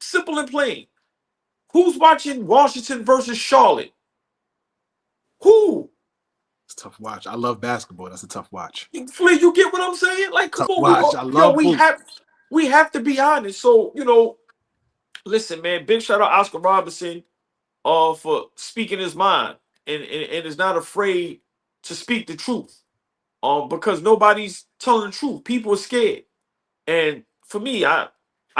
Simple and plain. Who's watching Washington versus Charlotte? Who? It's a tough watch. I love basketball. That's a tough watch. Flea, you get what I'm saying? Like, come Tough on, watch. we have to be honest. So, listen, man, big shout out Oscar Robertson for speaking his mind and is not afraid to speak the truth. Because nobody's telling the truth. People are scared. And for me, I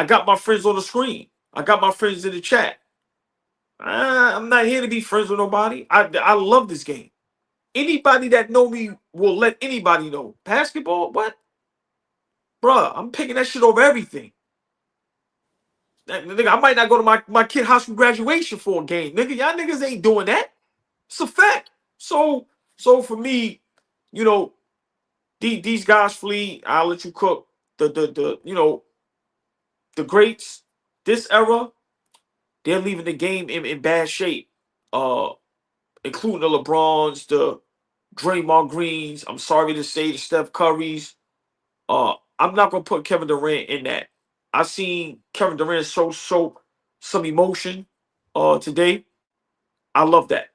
got my friends on the screen. I got my friends in the chat. I'm not here to be friends with nobody. I love this game. Anybody that know me will let anybody know. Basketball, what? Bruh, I'm picking that shit over everything. Nigga, I might not go to my kid high school graduation for a game. Nigga, y'all niggas ain't doing that. It's a fact. So for me, these guys flee. I'll let you cook. The greats, this era, they're leaving the game in bad shape. Including the LeBrons, the Draymond Greens. I'm sorry to say the Steph Currys. I'm not gonna put Kevin Durant in that. I seen Kevin Durant show some emotion today. I love that.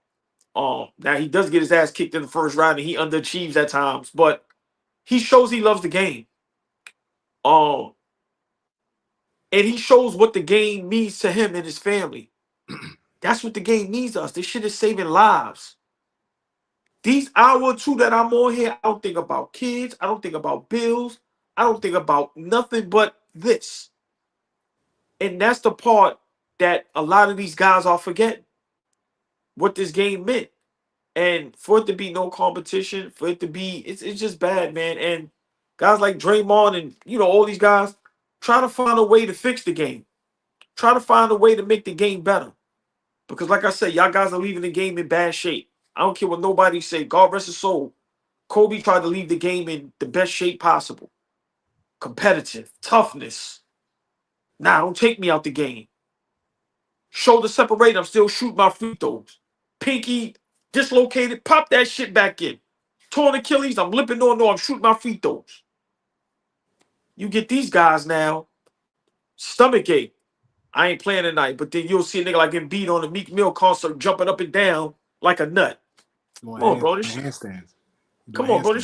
Now he does get his ass kicked in the first round and he underachieves at times, but he shows he loves the game. And he shows what the game means to him and his family. That's what the game means to us. This shit is saving lives. These hour or two that I'm on here, I don't think about kids. I don't think about bills. I don't think about nothing but this. And that's the part that a lot of these guys are forgetting. What this game meant. And for it to be no competition, for it to be, it's just bad, man. And guys like Draymond and, you know, all these guys, try to find a way to fix the game. Try to find a way to make the game better. Because like I said, y'all guys are leaving the game in bad shape. I don't care what nobody say. God rest his soul. Kobe tried to leave the game in the best shape possible. Competitive, toughness. Nah, don't take me out the game. Shoulder separated, I'm still shooting my free throws. Pinky dislocated, pop that shit back in. Torn Achilles, I'm limping on, no, I'm shooting my free throws. You get these guys now, stomach ache. I ain't playing tonight, but then you'll see a nigga like Embiid on the Meek Mill concert jumping up and down like a nut. Come on, bro. Come on, bro.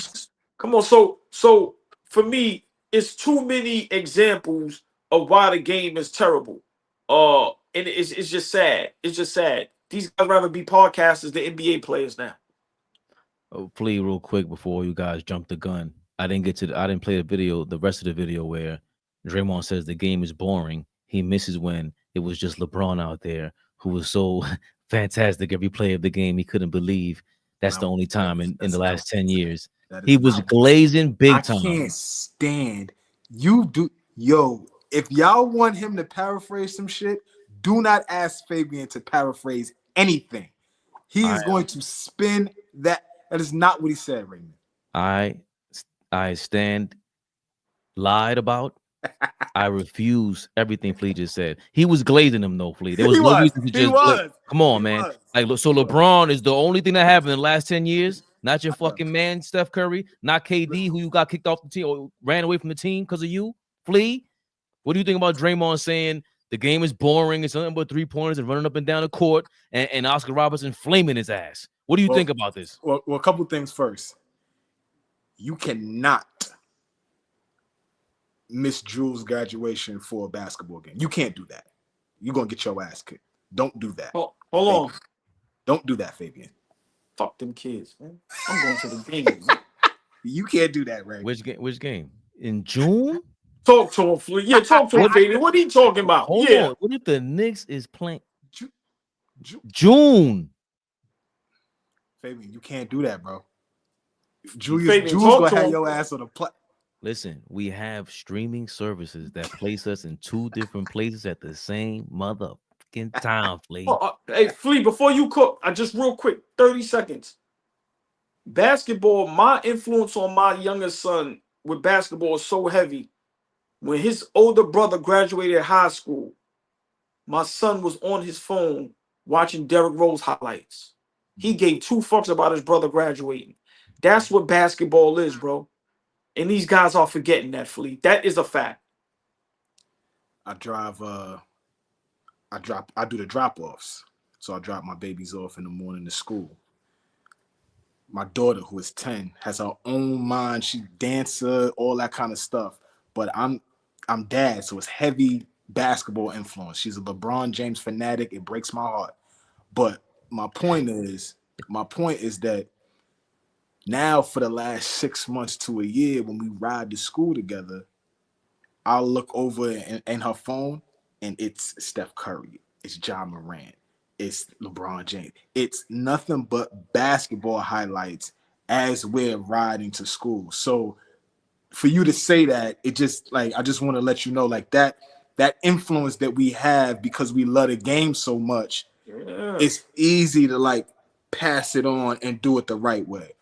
Come on. So for me, it's too many examples of why the game is terrible. And it's just sad. It's just sad. These guys rather be podcasters than NBA players now. Oh, Flea, real quick before you guys jump the gun. I didn't play the rest of the video where Draymond says the game is boring. He misses when it was just LeBron out there who was so fantastic every play of the game. He couldn't believe that's the only time in the last 10 years. He was glazing big time. I can't stand you do. Yo, if y'all want him to paraphrase some shit, do not ask Fabian to paraphrase anything. He is going to spin that. That is not what he said, Raymond. I stand lied about. I refuse everything Flea just said. He was glazing him, though, Flea. There was no reason to just come on, man. Like, so LeBron is the only thing that happened in the last 10 years. Not your fucking man, Steph Curry. Not KD, who you got kicked off the team or ran away from the team because of you, Flea. What do you think about Draymond saying the game is boring? It's nothing but 3-pointers and running up and down the court and Oscar Robertson flaming his ass? What do you think about this? Well, a couple things first. You cannot miss Jules' graduation for a basketball game. You can't do that. You're going to get your ass kicked. Don't do that. Hold on. Don't do that, Fabian. Fuck them kids, man. I'm going to the game. You can't do that, right? Which game? In June? Talk to him, Flea. Yeah, talk to him, Fabian. What are you talking about? Hold on. What if the Knicks is playing? June. Fabian, you can't do that, bro. Jules gonna have your ass on the play. Listen, we have streaming services that place us in 2 different places at the same motherfucking time, Flea. Hey, Flea, before you cook, I just real quick, 30 seconds. Basketball, my influence on my youngest son with basketball is so heavy. When his older brother graduated high school, my son was on his phone watching Derrick Rose highlights. He gave 2 fucks about his brother graduating. That's what basketball is, bro. And these guys are forgetting that, Flea. That is a fact. I do the drop-offs. So I drop my babies off in the morning to school. My daughter, who is 10, has her own mind. She dancer, all that kind of stuff. But I'm dad, so it's heavy basketball influence. She's a LeBron James fanatic. It breaks my heart. But my point is that now for the last 6 months to a year, when we ride to school together, I'll look over in her phone and it's Steph Curry, it's Ja Morant, it's LeBron James. It's nothing but basketball highlights as we're riding to school. So for you to say that, it just like, I just want to let you know, like that influence that we have because we love the game so much, it's easy to like pass it on and do it the right way.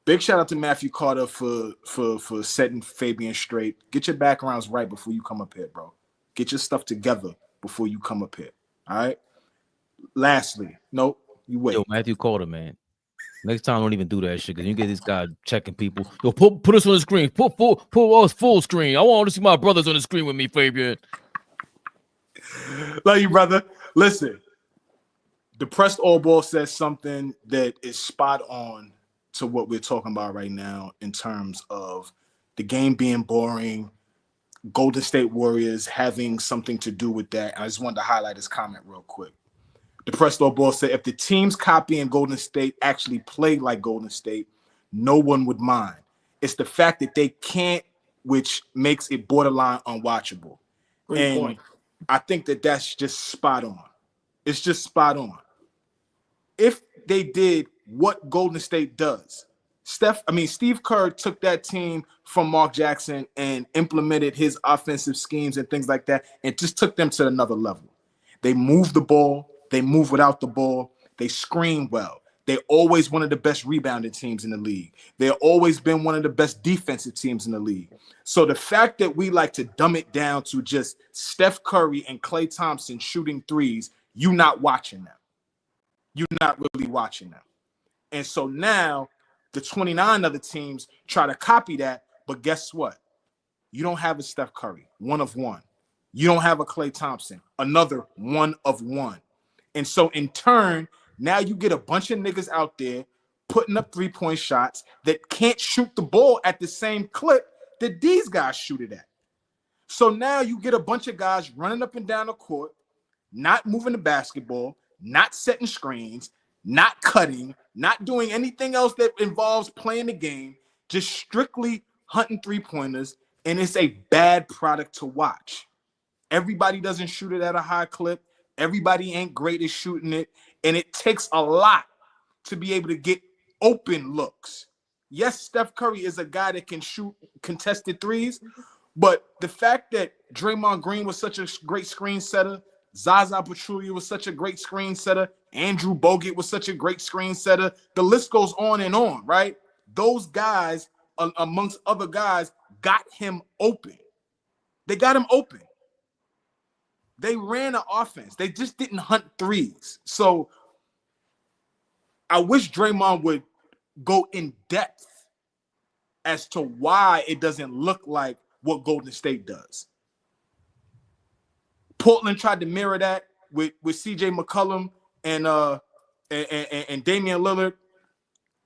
Big shout out to Matthew Carter for setting Fabian straight. Get your backgrounds right before you come up here, bro. Get your stuff together before you come up here. All right. Lastly, nope, you wait. Yo, Matthew Carter, man. Next time, don't even do that shit because you get this guy checking people. Yo, put us on the screen. Put us full screen. I want to see my brothers on the screen with me, Fabian. Love you, brother. Listen, Depressed AllBall says something that is spot on to what we're talking about right now in terms of the game being boring, Golden State Warriors having something to do with that. I just wanted to highlight his comment real quick. The Presto Ball said, if the teams copying Golden State actually play like Golden State, no one would mind. It's the fact that they can't, which makes it borderline unwatchable. Great point. I think that that's just spot on. It's just spot on. If they did what Golden State does, Steve Kerr took that team from Mark Jackson and implemented his offensive schemes and things like that, and just took them to another level. They move the ball. They move without the ball. They screen well. They're always one of the best rebounding teams in the league. They've always been one of the best defensive teams in the league. So the fact that we like to dumb it down to just Steph Curry and Klay Thompson shooting threes, you're not watching them. You're not really watching them. And so now the 29 other teams try to copy that, but guess what? You don't have a Steph Curry, one of one. You don't have a Klay Thompson, another one of one. And so in turn, now you get a bunch of niggas out there putting up three-point shots that can't shoot the ball at the same clip that these guys shoot it at. So now you get a bunch of guys running up and down the court, not moving the basketball, not setting screens, not cutting, not doing anything else that involves playing the game, just strictly hunting three-pointers, and it's a bad product to watch. Everybody doesn't shoot it at a high clip. Everybody ain't great at shooting it, and it takes a lot to be able to get open looks. Yes, Steph Curry is a guy that can shoot contested threes, but the fact that Draymond Green was such a great screen setter, Zaza Pachulia was such a great screen setter, Andrew Bogut was such a great screen setter, the list goes on and on, right? Those guys, amongst other guys, got him open. They got him open. They ran an offense. They just didn't hunt threes. So I wish Draymond would go in depth as to why it doesn't look like what Golden State does. Portland tried to mirror that with CJ McCollum and Damian Lillard.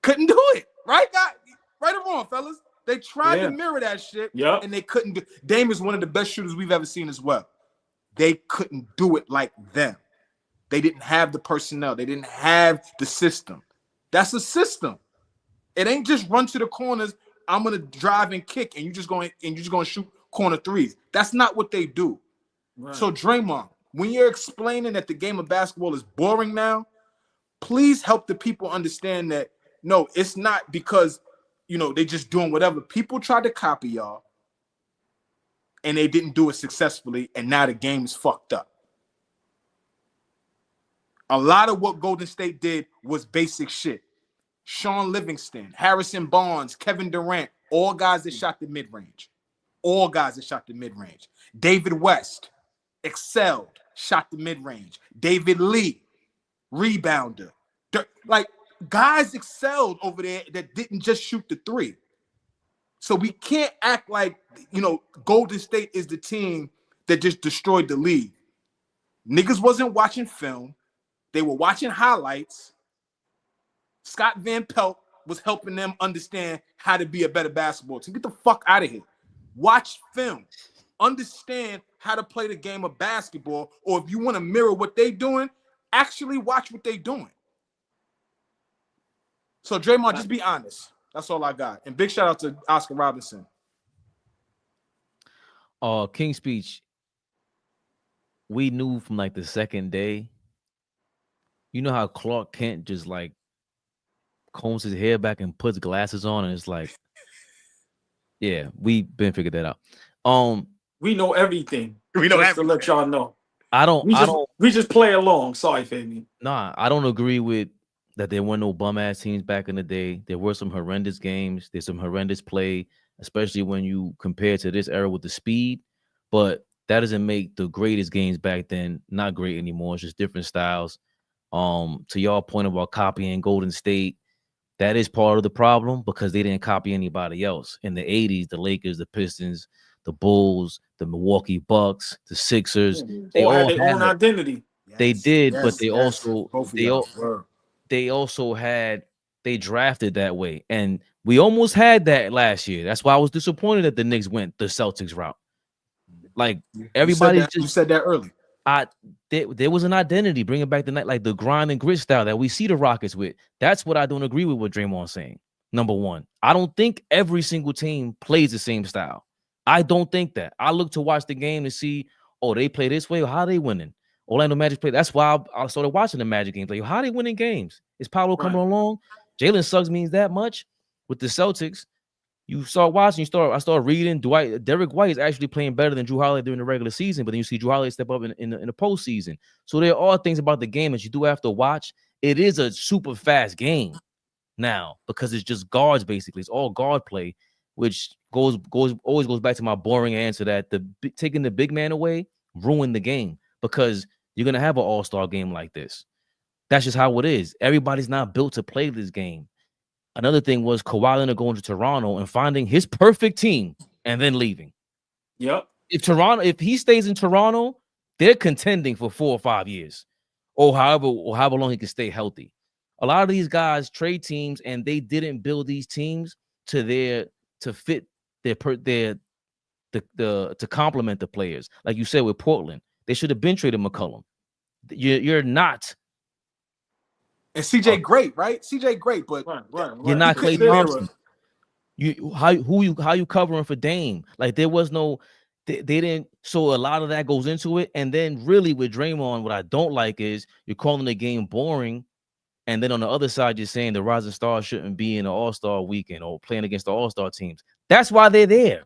Couldn't do it. Right, guys? Right or wrong, fellas? They tried to mirror that shit, and they couldn't do. Dame is one of the best shooters we've ever seen as well. They couldn't do it like them. They didn't have the personnel. They didn't have the system. That's a system. It ain't just run to the corners. I'm gonna drive and kick, and you're just going to shoot corner threes. That's not what they do. Right. So Draymond, when you're explaining that the game of basketball is boring now, please help the people understand that no, it's not because they just doing whatever. People tried to copy y'all, and they didn't do it successfully, and now the game is fucked up. A lot of what Golden State did was basic shit. Sean Livingston, Harrison Barnes, Kevin Durant, all guys that shot the mid-range. All guys that shot the mid-range. David West excelled, shot the mid-range. David Lee, rebounder. Like, guys excelled over there that didn't just shoot the three. So we can't act like, Golden State is the team that just destroyed the league. Niggas wasn't watching film. They were watching highlights. Scott Van Pelt was helping them understand how to be a better basketball team. Get the fuck out of here. Watch film. Understand how to play the game of basketball, or if you want to mirror what they're doing, actually watch what they're doing. So, Draymond, just be honest. That's all I got. And big shout out to Oscar Robinson. King's Speech, we knew from like the second day. You know how Clark Kent just like combs his hair back and puts glasses on, and it's like, yeah, we been figured that out. We know everything. We know everything. To let y'all know. We just play along. Sorry, Fabian. Nah, I don't agree with that. There were no bum ass teams back in the day. There were some horrendous games. There's some horrendous play, especially when you compare to this era with the speed. But that doesn't make the greatest games back then not great anymore. It's just different styles. To y'all point about copying Golden State, that is part of the problem because they didn't copy anybody else. In the 80s, the Lakers, the Pistons, the Bulls, the Milwaukee Bucks, the Sixers, they all had their own identity. They did, but they also had they drafted that way. And we almost had that last year. That's why I was disappointed that the Knicks went the Celtics route. Like everybody you said that early. There was an identity bringing back the night, like the grind and grit style that we see the Rockets with. That's what I don't agree with what Draymond's saying. Number one, I don't think every single team plays the same style. I don't think that. I look to watch the game to see, oh, they play this way, or how are they winning? Orlando Magic play. That's why I started watching the Magic games. Like, how are they winning games? Is Paolo coming along? Jalen Suggs means that much with the Celtics. You start watching, I started reading. Derek White is actually playing better than Drew Holiday during the regular season, but then you see Drew Holiday step up in the postseason. So there are things about the game that you do have to watch. It is a super fast game now because it's just guards basically. It's all guard play, which always goes back to my boring answer that taking the big man away ruined the game because you're gonna have an all-star game like this. That's just how it is. Everybody's not built to play this game. Another thing was Kawhi Leonard going to Toronto and finding his perfect team and then leaving. Yep. If he stays in Toronto, they're contending for 4 or 5 years, or however long he can stay healthy. A lot of these guys trade teams, and they didn't build these teams to fit to complement the players. Like you said with Portland, they should have been traded McCollum. You're not. And CJ great, right? CJ great, but you're not Klay Thompson. How you covering for Dame? Like there was no, they didn't. So a lot of that goes into it. And then really with Draymond, what I don't like is you're calling the game boring, and then on the other side you're saying the rising stars shouldn't be in an All-Star weekend or playing against the All-Star teams. That's why they're there.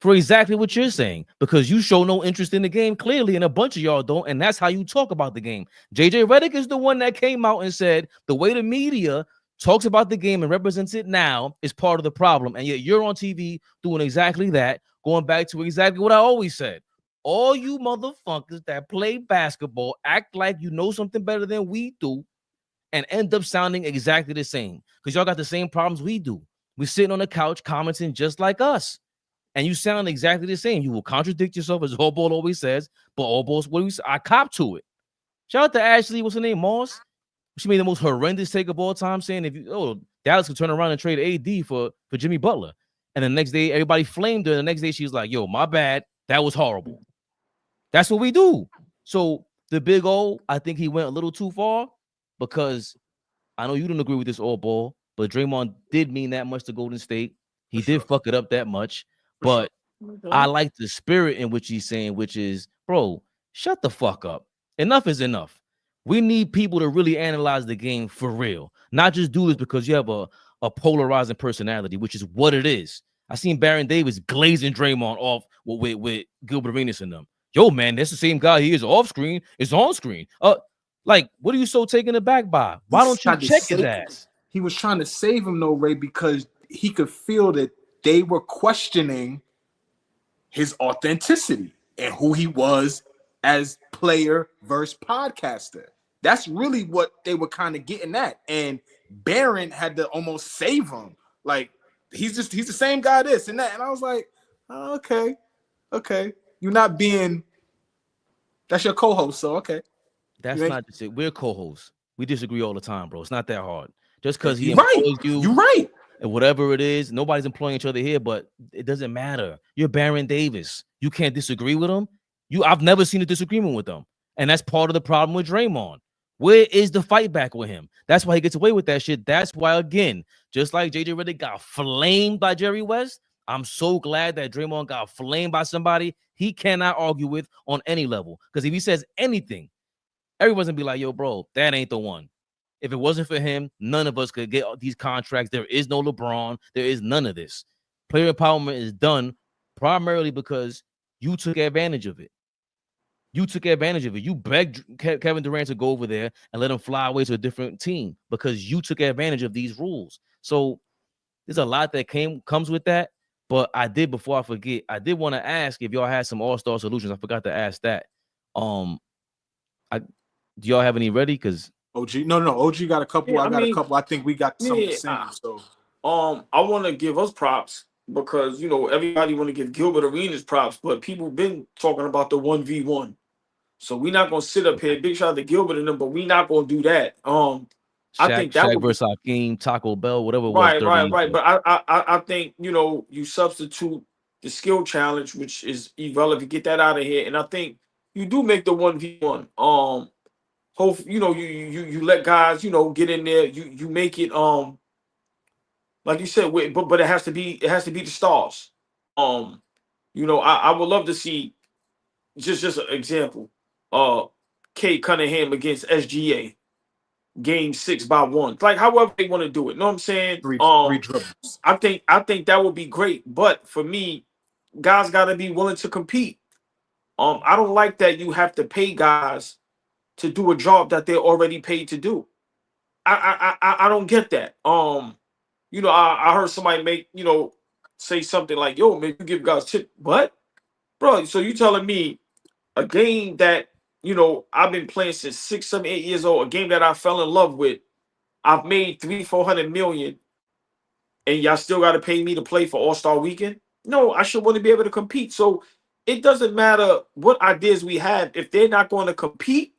For exactly what you're saying, because you show no interest in the game clearly, and a bunch of y'all don't, and that's how you talk about the game. JJ Redick is the one that came out and said the way the media talks about the game and represents it now is part of the problem, and yet you're on TV doing exactly that, going back to exactly what I always said. All you motherfuckers that play basketball act like you know something better than we do and end up sounding exactly the same, because y'all got the same problems we do. We're sitting on the couch commenting just like us. And you sound exactly the same. You will contradict yourself, as AllBall always says. But AllBall's what we say, I cop to it. Shout out to Ashley. What's her name? Moss. She made the most horrendous take of all time, saying Dallas could turn around and trade AD for Jimmy Butler. And the next day, everybody flamed her. The next day, she was like, "Yo, my bad. That was horrible." That's what we do. So the big O, I think he went a little too far because I know you don't agree with this AllBall, but Draymond did mean that much to Golden State. He did fuck it up that much. But I like the spirit in which he's saying, which is, bro, shut the fuck up. Enough is enough. We need people to really analyze the game for real, not just do this because you have a polarizing personality, which is what it is. I seen Baron Davis glazing Draymond off with Gilbert Arenas and them. Yo, man, that's the same guy he is off screen, is on screen. Like, what are you so taken aback by? Why don't you check his ass? He was trying to save him, though, Ray, because he could feel that they were questioning his authenticity and who he was as player versus podcaster. That's really what they were kind of getting at. And Barron had to almost save him. Like, he's the same guy, this and that. And I was like, oh, okay. You're not being, that's your co-host, so okay. That's not just it. We're co-hosts. We disagree all the time, bro. It's not that hard. Just because he employs you. You're right. And whatever it is, nobody's employing each other here, but it doesn't matter. You're Baron Davis. You can't disagree with him. I've never seen a disagreement with them. And that's part of the problem with Draymond. Where is the fight back with him? That's why he gets away with that shit. That's why, again, just like JJ Redick got flamed by Jerry West, I'm so glad that Draymond got flamed by somebody he cannot argue with on any level. Because if he says anything, everyone's gonna be like, yo, bro, that ain't the one. If it wasn't for him, none of us could get these contracts. There is no LeBron. There is none of this. Player empowerment is done primarily because you took advantage of it. You took advantage of it. You begged Kevin Durant to go over there and let him fly away to a different team because you took advantage of these rules. So there's a lot that comes with that. But before I forget, I did want to ask if y'all had some all-star solutions. I forgot to ask that. Do y'all have any ready? Because OG, no. OG got a couple. I got a couple. I think we got some of the same. So, I want to give us props because everybody want to give Gilbert Arenas props, but people been talking about the 1v1. So we're not gonna sit up here. Big shout out to Gilbert and them, but we're not gonna do that. Shaq versus Hakeem, Taco Bell, whatever it was. Right. But I think, you know, you substitute the skill challenge, which is irrelevant. Get that out of here. And I think you do make the 1v1. Hope you know you let guys, you know, get in there. You make it like you said, but it has to be the stars. You know, I would love to see just an example. Kate Cunningham against SGA, game 6-1. Like however they want to do it. Know what I'm saying? Three dribbles. I think that would be great. But for me, guys gotta be willing to compete. I don't like that you have to pay guys to do a job that they're already paid to do. I don't get that. You know, I heard somebody say something like, "Yo, man, you give guys tip." What, bro? So you telling me a game that, you know, I've been playing since 6, 7, 8 years old, a game that I fell in love with, I've made 300-400 million, and y'all still got to pay me to play for All-Star Weekend? No, I should want to be able to compete. So it doesn't matter what ideas we have. If they're not going to compete,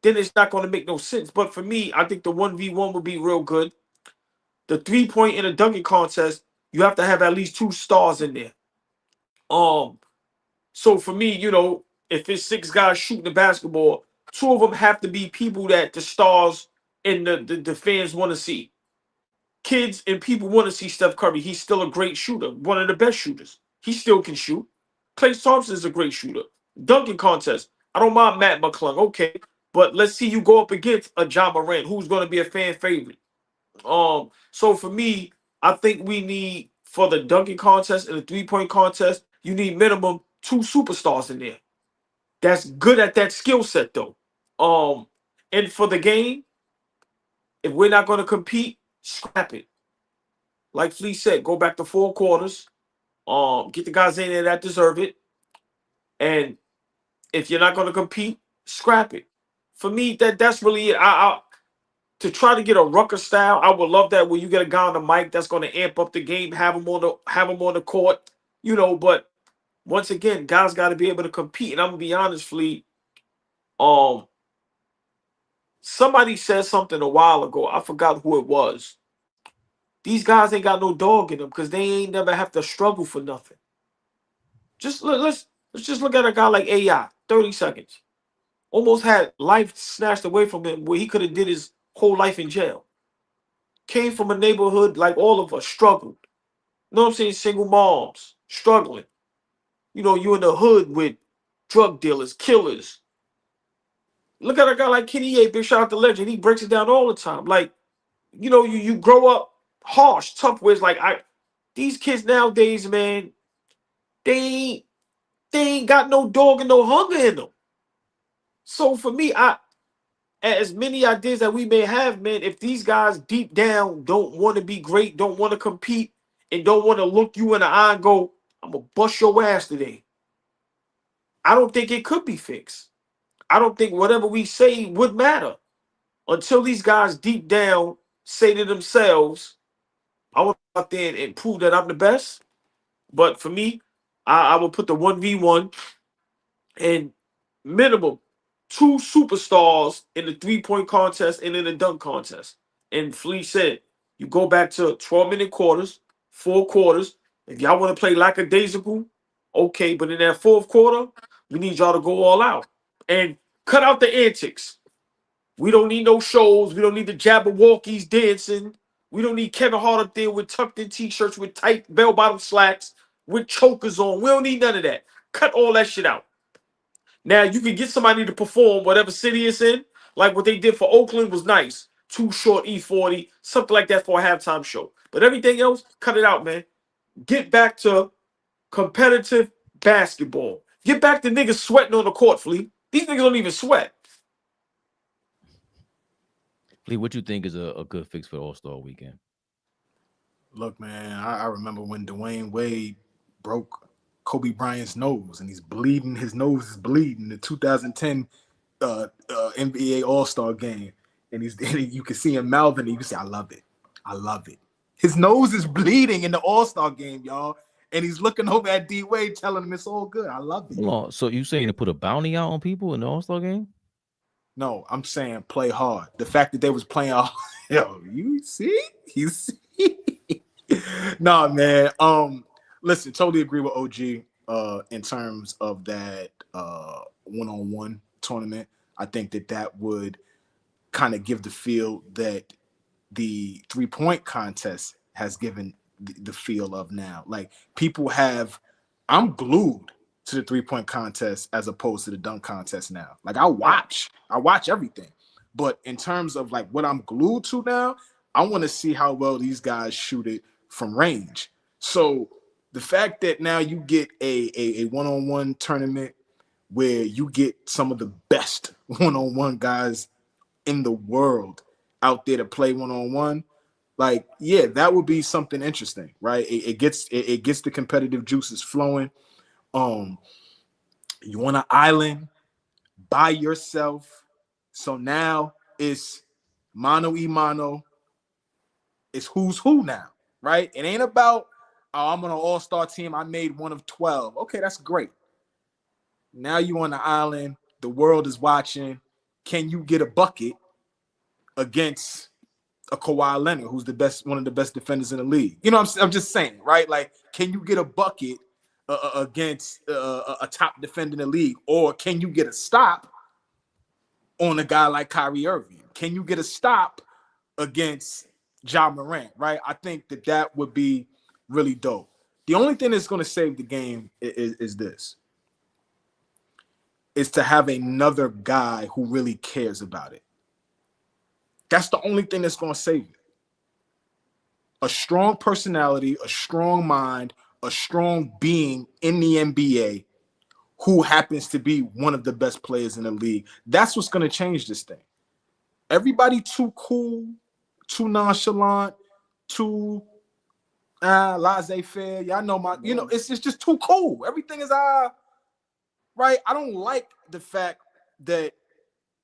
then it's not going to make no sense. But for me, I think the 1v1 would be real good. The 3-point in a dunking contest, you have to have at least 2 stars in there. So for me, you know, if it's 6 guys shooting the basketball, 2 of them have to be people that the stars and the fans want to see. Kids and people want to see Steph Curry. He's still a great shooter, one of the best shooters. He still can shoot. Klay Thompson is a great shooter. Dunking contest, I don't mind Matt McClung. Okay, but let's see you go up against a Ja Morant, who's going to be a fan favorite. So for me, I think we need, for the dunking contest and the 3-point contest, you need minimum 2 superstars in there. That's good at that skill set though. And for the game, if we're not going to compete, scrap it. Like Flea said, go back to 4 quarters. Get the guys in there that deserve it. And if you're not going to compete, scrap it. For me, that's really it. To try to get a Rucker style, I would love that, where you get a guy on the mic that's going to amp up the game, have him on the court, you know. But once again, guys got to be able to compete. And I'm gonna be honest, Flea. Somebody said something a while ago. I forgot who it was. These guys ain't got no dog in them because they ain't never have to struggle for nothing. Let's just look at a guy like AI. 30 seconds. Almost had life snatched away from him, where he could have did his whole life in jail. Came from a neighborhood like all of us, struggled. You know what I'm saying? Single moms, struggling. You know, you in the hood with drug dealers, killers. Look at a guy like Kenny A, big shout out to Legend. He breaks it down all the time. Like, you know, you grow up harsh, tough, where it's like, these kids nowadays, man, they ain't got no dog and no hunger in them. So for me, as many ideas that we may have, man, if these guys deep down don't want to be great, don't want to compete, and don't want to look you in the eye and go, I'm going to bust your ass today, I don't think it could be fixed. I don't think whatever we say would matter until these guys deep down say to themselves, I want to go out there and prove that I'm the best. But for me, I will put the 1v1 and minimum 2 superstars in the 3-point contest and in the dunk contest. And Flea said, you go back to 12-minute quarters, 4 quarters. If y'all want to play lackadaisical, okay, but in that 4th quarter, we need y'all to go all out and cut out the antics. We don't need no shows. We don't need the Jabberwockies dancing. We don't need Kevin Hart up there with tucked-in T-shirts with tight bell-bottom slacks with chokers on. We don't need none of that. Cut all that shit out. Now, you can get somebody to perform whatever city it's in. Like what they did for Oakland was nice. Too Short, E40, something like that for a halftime show. But everything else, cut it out, man. Get back to competitive basketball. Get back to niggas sweating on the court, Flea. These niggas don't even sweat. Flea, what you think is a good fix for All-Star Weekend? Look, man, I remember when Dwayne Wade broke Kobe Bryant's nose, and he's bleeding. His nose is bleeding. The 2010 NBA All-Star game, and you can see him mouthing. You can say, "I love it, I love it." His nose is bleeding in the All-Star game, y'all, and he's looking over at D Wade, telling him it's all good. I love it. Hold on. So you saying to put a bounty out on people in the All-Star game? No, I'm saying play hard. The fact that they was playing Yo, you see? You see? Nah, man. Listen, totally agree with OG in terms of that one-on-one tournament. I think that would kind of give the feel that the three-point contest has given the feel of now. Like I'm glued to the three-point contest as opposed to the dunk contest now. Like I watch everything. But in terms of like what I'm glued to now, I want to see how well these guys shoot it from range. So the fact that now you get a one-on-one tournament where you get some of the best one-on-one guys in the world out there to play one-on-one, like, yeah, that would be something interesting, right? It gets the competitive juices flowing. You on an island by yourself. So now it's mano y mano. It's who's who now, right? It ain't about, oh, I'm on an all-star team. I made one of 12. Okay, that's great. Now you on the island. The world is watching. Can you get a bucket against a Kawhi Leonard, who's one of the best defenders in the league? You know, I'm just saying, right? Like, can you get a bucket against a top defender in the league? Or can you get a stop on a guy like Kyrie Irving? Can you get a stop against Ja Morant, right? I think that would be really dope. The only thing that's going to save the game is this. Is to have another guy who really cares about it. That's the only thing that's going to save it. A strong personality, a strong mind, a strong being in the NBA who happens to be one of the best players in the league. That's what's going to change this thing. Everybody too cool, too nonchalant, too laissez-faire. Y'all know it's just too cool. Everything is right. I don't like the fact that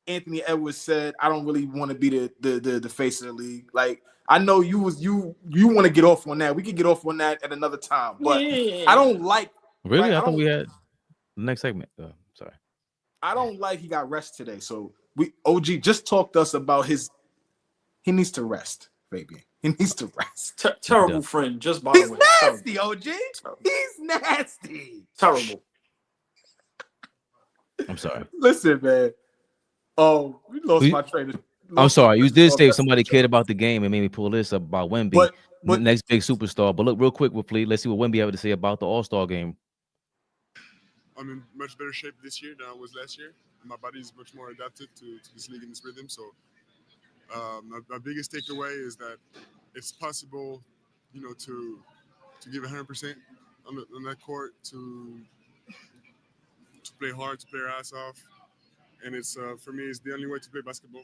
Anthony Edwards said, I don't really want to be the face of the league. Like, I know you want to get off on that. We can get off on that at another time. But I don't like. Really? Right? I thought we had the next segment. Sorry. I don't like he got rest today. So OG just talked to us about he needs to rest, Fabian. He needs to rest. Terrible friend, just by the way. He's nasty, OG. He's nasty. Terrible. I'm sorry. Listen, man. Oh, we lost my train. I'm sorry. You did say somebody cared about the game and made me pull this up about Wemby, but the next big superstar. But look, real quick, let's see what Wemby had to say about the All-Star game. I'm in much better shape this year than I was last year. My body is much more adapted to this league and this rhythm. So my biggest takeaway is that it's possible, to give 100% on that court, to play hard, to play your ass off. And it's for me, it's the only way to play basketball,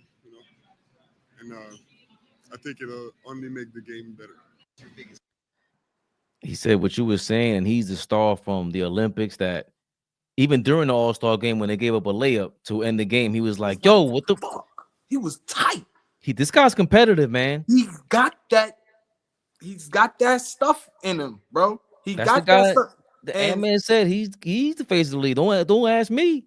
and I think it'll only make the game better. He said what you were saying, and he's the star from the Olympics that even during the All-Star game when they gave up a layup to end the game, he was like, yo, what the fuck? He was tight. This guy's competitive, man. He's got that stuff in him, bro. That's got that stuff. The Ant-Man said he's the face of the league. Don't ask me.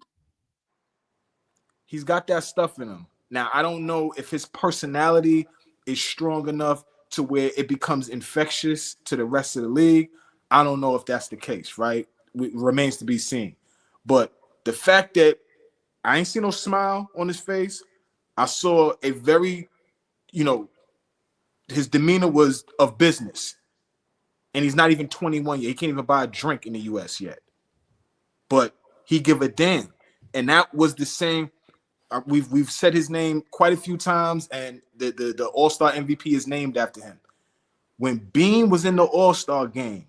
He's got that stuff in him. Now, I don't know if his personality is strong enough to where it becomes infectious to the rest of the league. I don't know if that's the case, right? It remains to be seen. But the fact that I ain't seen no smile on his face, I saw a very, his demeanor was of business. And he's not even 21 yet. He can't even buy a drink in the U.S. yet. But he give a damn. And that was the same. We've said his name quite a few times, and the All-Star MVP is named after him. When Bean was in the All-Star game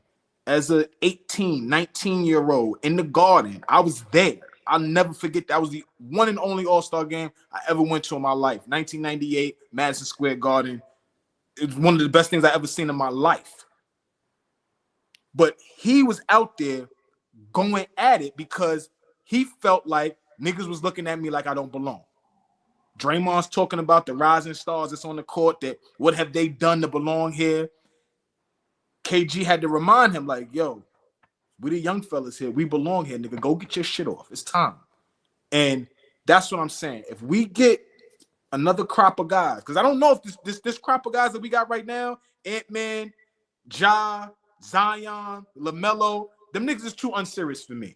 as a 18, 19-year-old in the Garden, I was there. I'll never forget that was the one and only All-Star game I ever went to in my life. 1998, Madison Square Garden. It was one of the best things I ever seen in my life. But he was out there going at it because he felt like niggas was looking at me like I don't belong. Draymond's talking about the rising stars that's on the court, that what have they done to belong here? KG had to remind him, like, yo, we the young fellas here. We belong here, nigga. Go get your shit off. It's time. And that's what I'm saying. If we get another crop of guys, because I don't know if this crop of guys that we got right now, Ant-Man, Ja, Zion, LaMelo, them niggas is too unserious for me.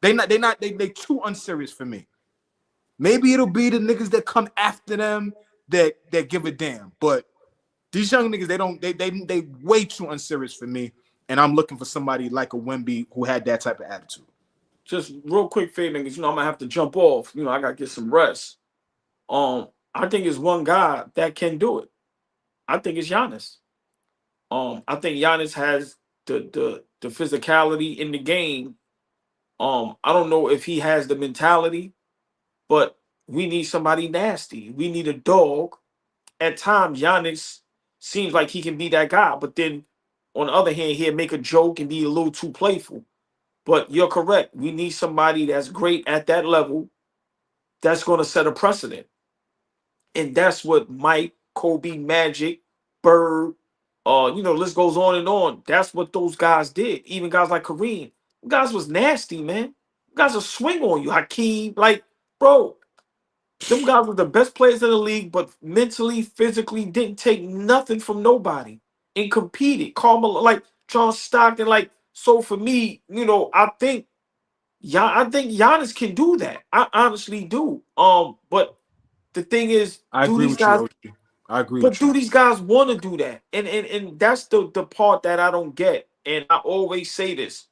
They too unserious for me. Maybe it'll be the niggas that come after them that give a damn. But these young niggas, they way too unserious for me. And I'm looking for somebody like a Wemby who had that type of attitude. Just real quick, Fabian, because I'm gonna have to jump off. I gotta get some rest. I think it's one guy that can do it. I think it's Giannis. I think Giannis has the physicality in the game. I don't know if he has the mentality, but we need somebody nasty. We need a dog. At times, Giannis seems like he can be that guy, but then on the other hand, he'll make a joke and be a little too playful. But you're correct. We need somebody that's great at that level that's going to set a precedent. And that's what Mike, Kobe, Magic, Bird, the list goes on and on. That's what those guys did. Even guys like Kareem. Guys was nasty, man. Guys will swing on you. Hakeem, bro, them guys were the best players in the league, but mentally, physically didn't take nothing from nobody and competed. Carmelo, John Stockton, so for me, I think Giannis can do that. I honestly do. But the thing is, I agree with you. I agree but with you. do these guys want to do that? And that's the part that I don't get. And I always say this.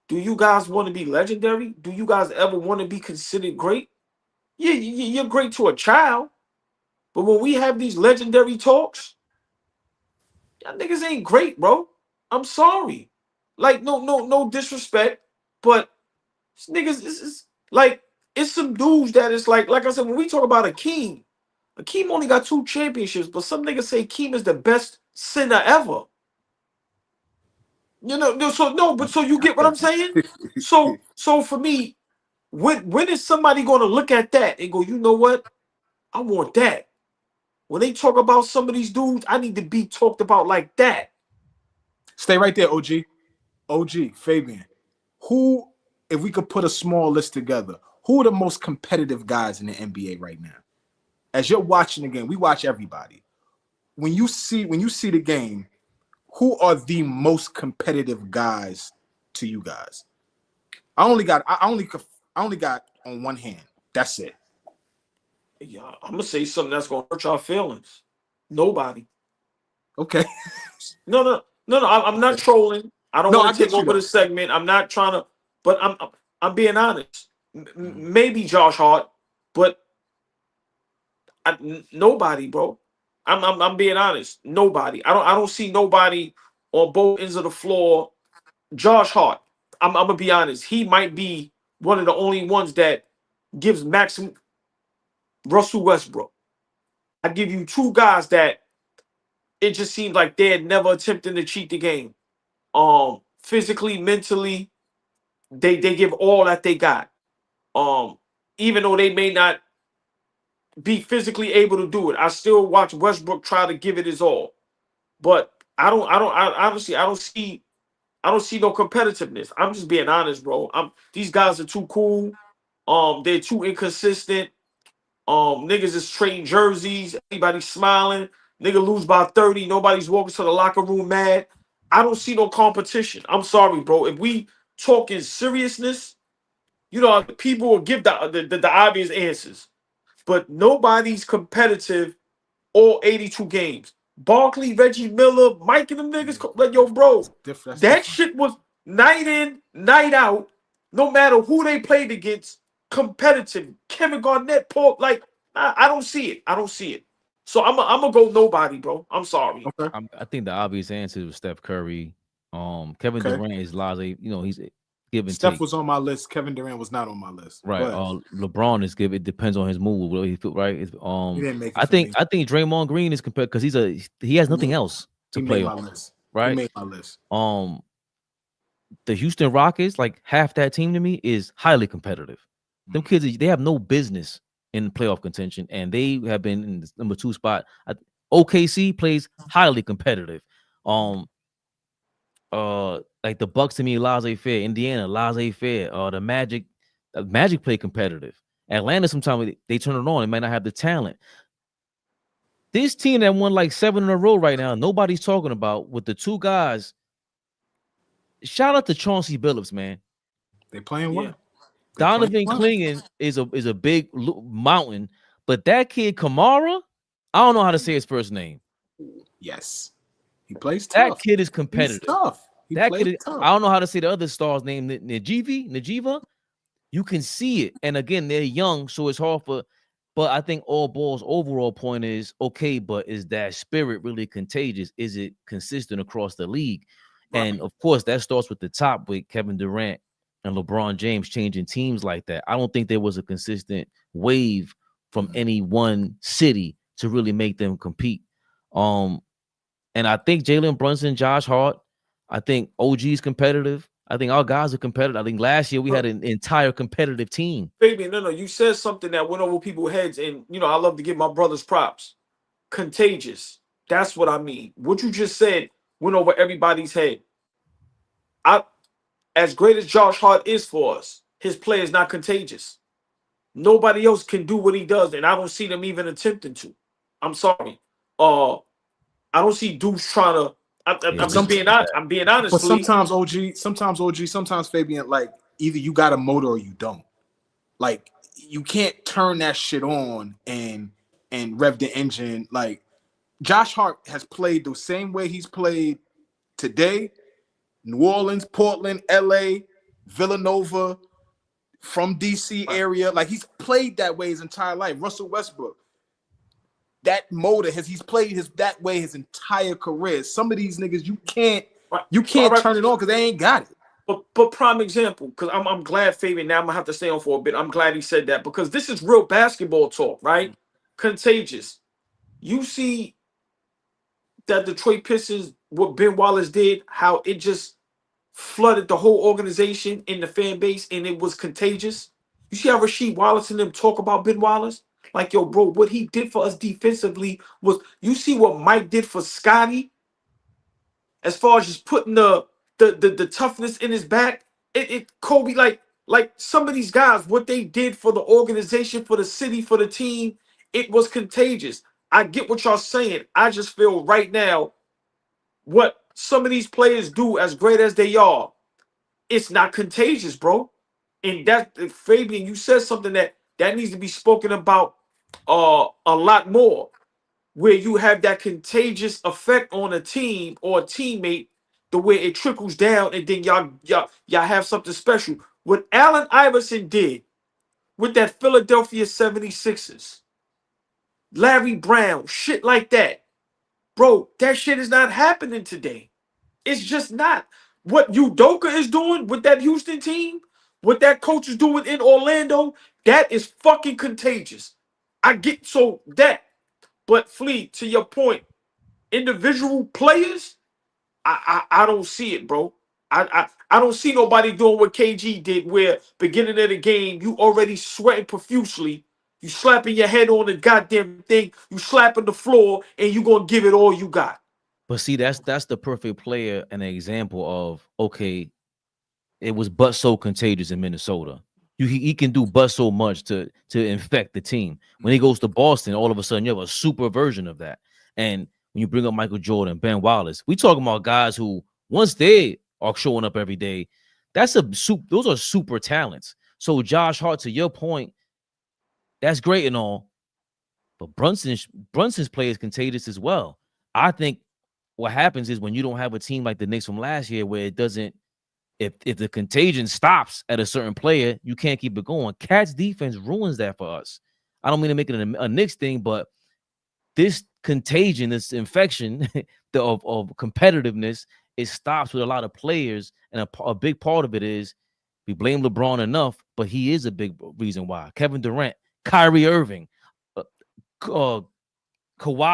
Do you guys want to be legendary? Do you guys ever want to be considered great? Yeah, you're great to a child. But when we have these legendary talks, y'all niggas ain't great, bro. I'm sorry. No disrespect. But niggas, it's some dudes that is like I said, when we talk about Akeem only got 2 championships, but some niggas say Akeem is the best center ever. So you get what I'm saying? So for me, when is somebody going to look at that and go, you know what? I want that. When they talk about some of these dudes, I need to be talked about like that. Stay right there, OG. OG, Fabian. Who, if we could put a small list together, who are the most competitive guys in the NBA right now? As you're watching the game, we watch everybody. When you see the game, who are the most competitive guys to you guys? I only got on one hand. That's it. Yeah, I'm gonna say something that's gonna hurt y'all feelings. Nobody. Okay. No. I'm not trolling. I don't want to take over the segment. I'm not trying to, but I'm being honest. Maybe Josh Hart, but nobody, bro. I'm being honest. Nobody. I don't see nobody on both ends of the floor. Josh Hart. I'm gonna be honest. He might be one of the only ones that gives maximum. Russell Westbrook. I give you 2 guys that it just seems like they had never attempted to cheat the game. Physically, mentally, they give all that they got. Even though they may not be physically able to do it, I still watch Westbrook try to give it his all. But I honestly don't see no competitiveness. I'm just being honest, bro. These guys are too cool. They're too inconsistent. Niggas is trading jerseys. Everybody's smiling. Nigga lose by 30. Nobody's walking to the locker room mad. I don't see no competition. I'm sorry, bro. If we talking seriousness, people will give the obvious answers. But nobody's competitive all 82 games. Barkley, Reggie Miller, Mike and them niggas. Yo, bro, that shit was night in, night out. No matter who they played against, competitive. Kevin Garnett, Paul, I don't see it. I don't see it. So I'm gonna go nobody, bro. I'm sorry. Okay. I think the obvious answer was Steph Curry. Kevin Durant is lazy. He's giving. Steph was on my list. Kevin Durant was not on my list. Right. LeBron is good. It depends on his move. What he feel, right? He didn't make it I think Draymond Green is compared because he has nothing else to play on. List. Right. He made my list. The Houston Rockets, like half that team to me, is highly competitive. Them kids, they have no business in playoff contention, and they have been in the number 2 spot. OKC plays highly competitive. Like the Bucks to me, laissez-faire. Indiana, laissez-faire. The Magic play competitive. Atlanta, sometimes they turn it on. They might not have the talent. This team that won like 7 in a row right now, nobody's talking about with the 2 guys. Shout out to Chauncey Billups, man. They playing well. Donovan Clingan is a big mountain, but that kid Kamara, I don't know how to say his first name. Yes, he plays tough. tough. That kid is competitive. He's tough. That kid, tough. I don't know how to say the other star's name. Najiva. You can see it, and again, they're young, so it's hard for. But I think AllBall's overall point is okay. But is that spirit really contagious? Is it consistent across the league? Right. And of course, that starts with the top with Kevin Durant and LeBron James changing teams like that. I don't think there was a consistent wave from any one city to really make them compete. And I think Jalen Brunson, Josh Hart, I think OG's competitive. I think our guys are competitive. I think last year we had an entire competitive team. Fabian, no, you said something that went over people's heads, and I love to give my brothers props. Contagious. That's what I mean. What you just said went over everybody's head. As great as Josh Hart is for us, his play is not contagious. Nobody else can do what he does, and I don't see them even attempting to. I'm sorry. I don't see dudes trying to. I'm being honest. But sometimes sometimes Fabian, like either you got a motor or you don't. Like you can't turn that shit on and rev the engine. Like Josh Hart has played the same way he's played today. New Orleans, Portland, LA, Villanova, from DC area. Like he's played that way his entire life. Russell Westbrook. That motor he's played that way his entire career. Some of these niggas you can't turn it on because they ain't got it. But prime example, because I'm glad Fabian. Now I'm gonna have to stay on for a bit. I'm glad he said that because this is real basketball talk, right? Contagious. You see that Detroit Pistons, what Ben Wallace did, how it just flooded the whole organization in the fan base, and it was contagious. You see how Rasheed Wallace and them talk about Ben Wallace? Like, yo, bro, what he did for us defensively was, you see what Mike did for Scotty? As far as just putting the toughness in his back, Kobe, like some of these guys, what they did for the organization, for the city, for the team, it was contagious. I get what y'all saying. I just feel right now, what some of these players do, as great as they are, it's not contagious, bro. And that, Fabian, you said something that needs to be spoken about a lot more, where you have that contagious effect on a team or a teammate, the way it trickles down, and then y'all have something special. What Allen Iverson did with that Philadelphia 76ers, Larry Brown, shit like that, bro, that shit is not happening today. It's just not. What Udoka is doing with that Houston team, what that coach is doing in Orlando, that is fucking contagious. I get so that, but Flea, to your point, individual players, I don't see it, bro. I don't see nobody doing what KG did, where beginning of the game you already sweating profusely, you slapping your head on the goddamn thing, you slapping the floor, and you gonna give it all you got. But see, that's the perfect player and an example of, okay, it was but so contagious in Minnesota. He can do but so much to infect the team. When he goes to Boston, all of a sudden you have a super version of that. And when you bring up Michael Jordan, Ben Wallace, we talking about guys who, once they are showing up every day, those are super talents. So Josh Hart, to your point, that's great and all, but Brunson's play is contagious as well. I think what happens is when you don't have a team like the Knicks from last year, where it doesn't, if the contagion stops at a certain player, you can't keep it going. Cat's defense ruins that for us. I don't mean to make it a Knicks thing, but this contagion, this infection of competitiveness, it stops with a lot of players, and a big part of it is we blame LeBron enough, but he is a big reason why. Kevin Durant, Kyrie Irving, Kawhi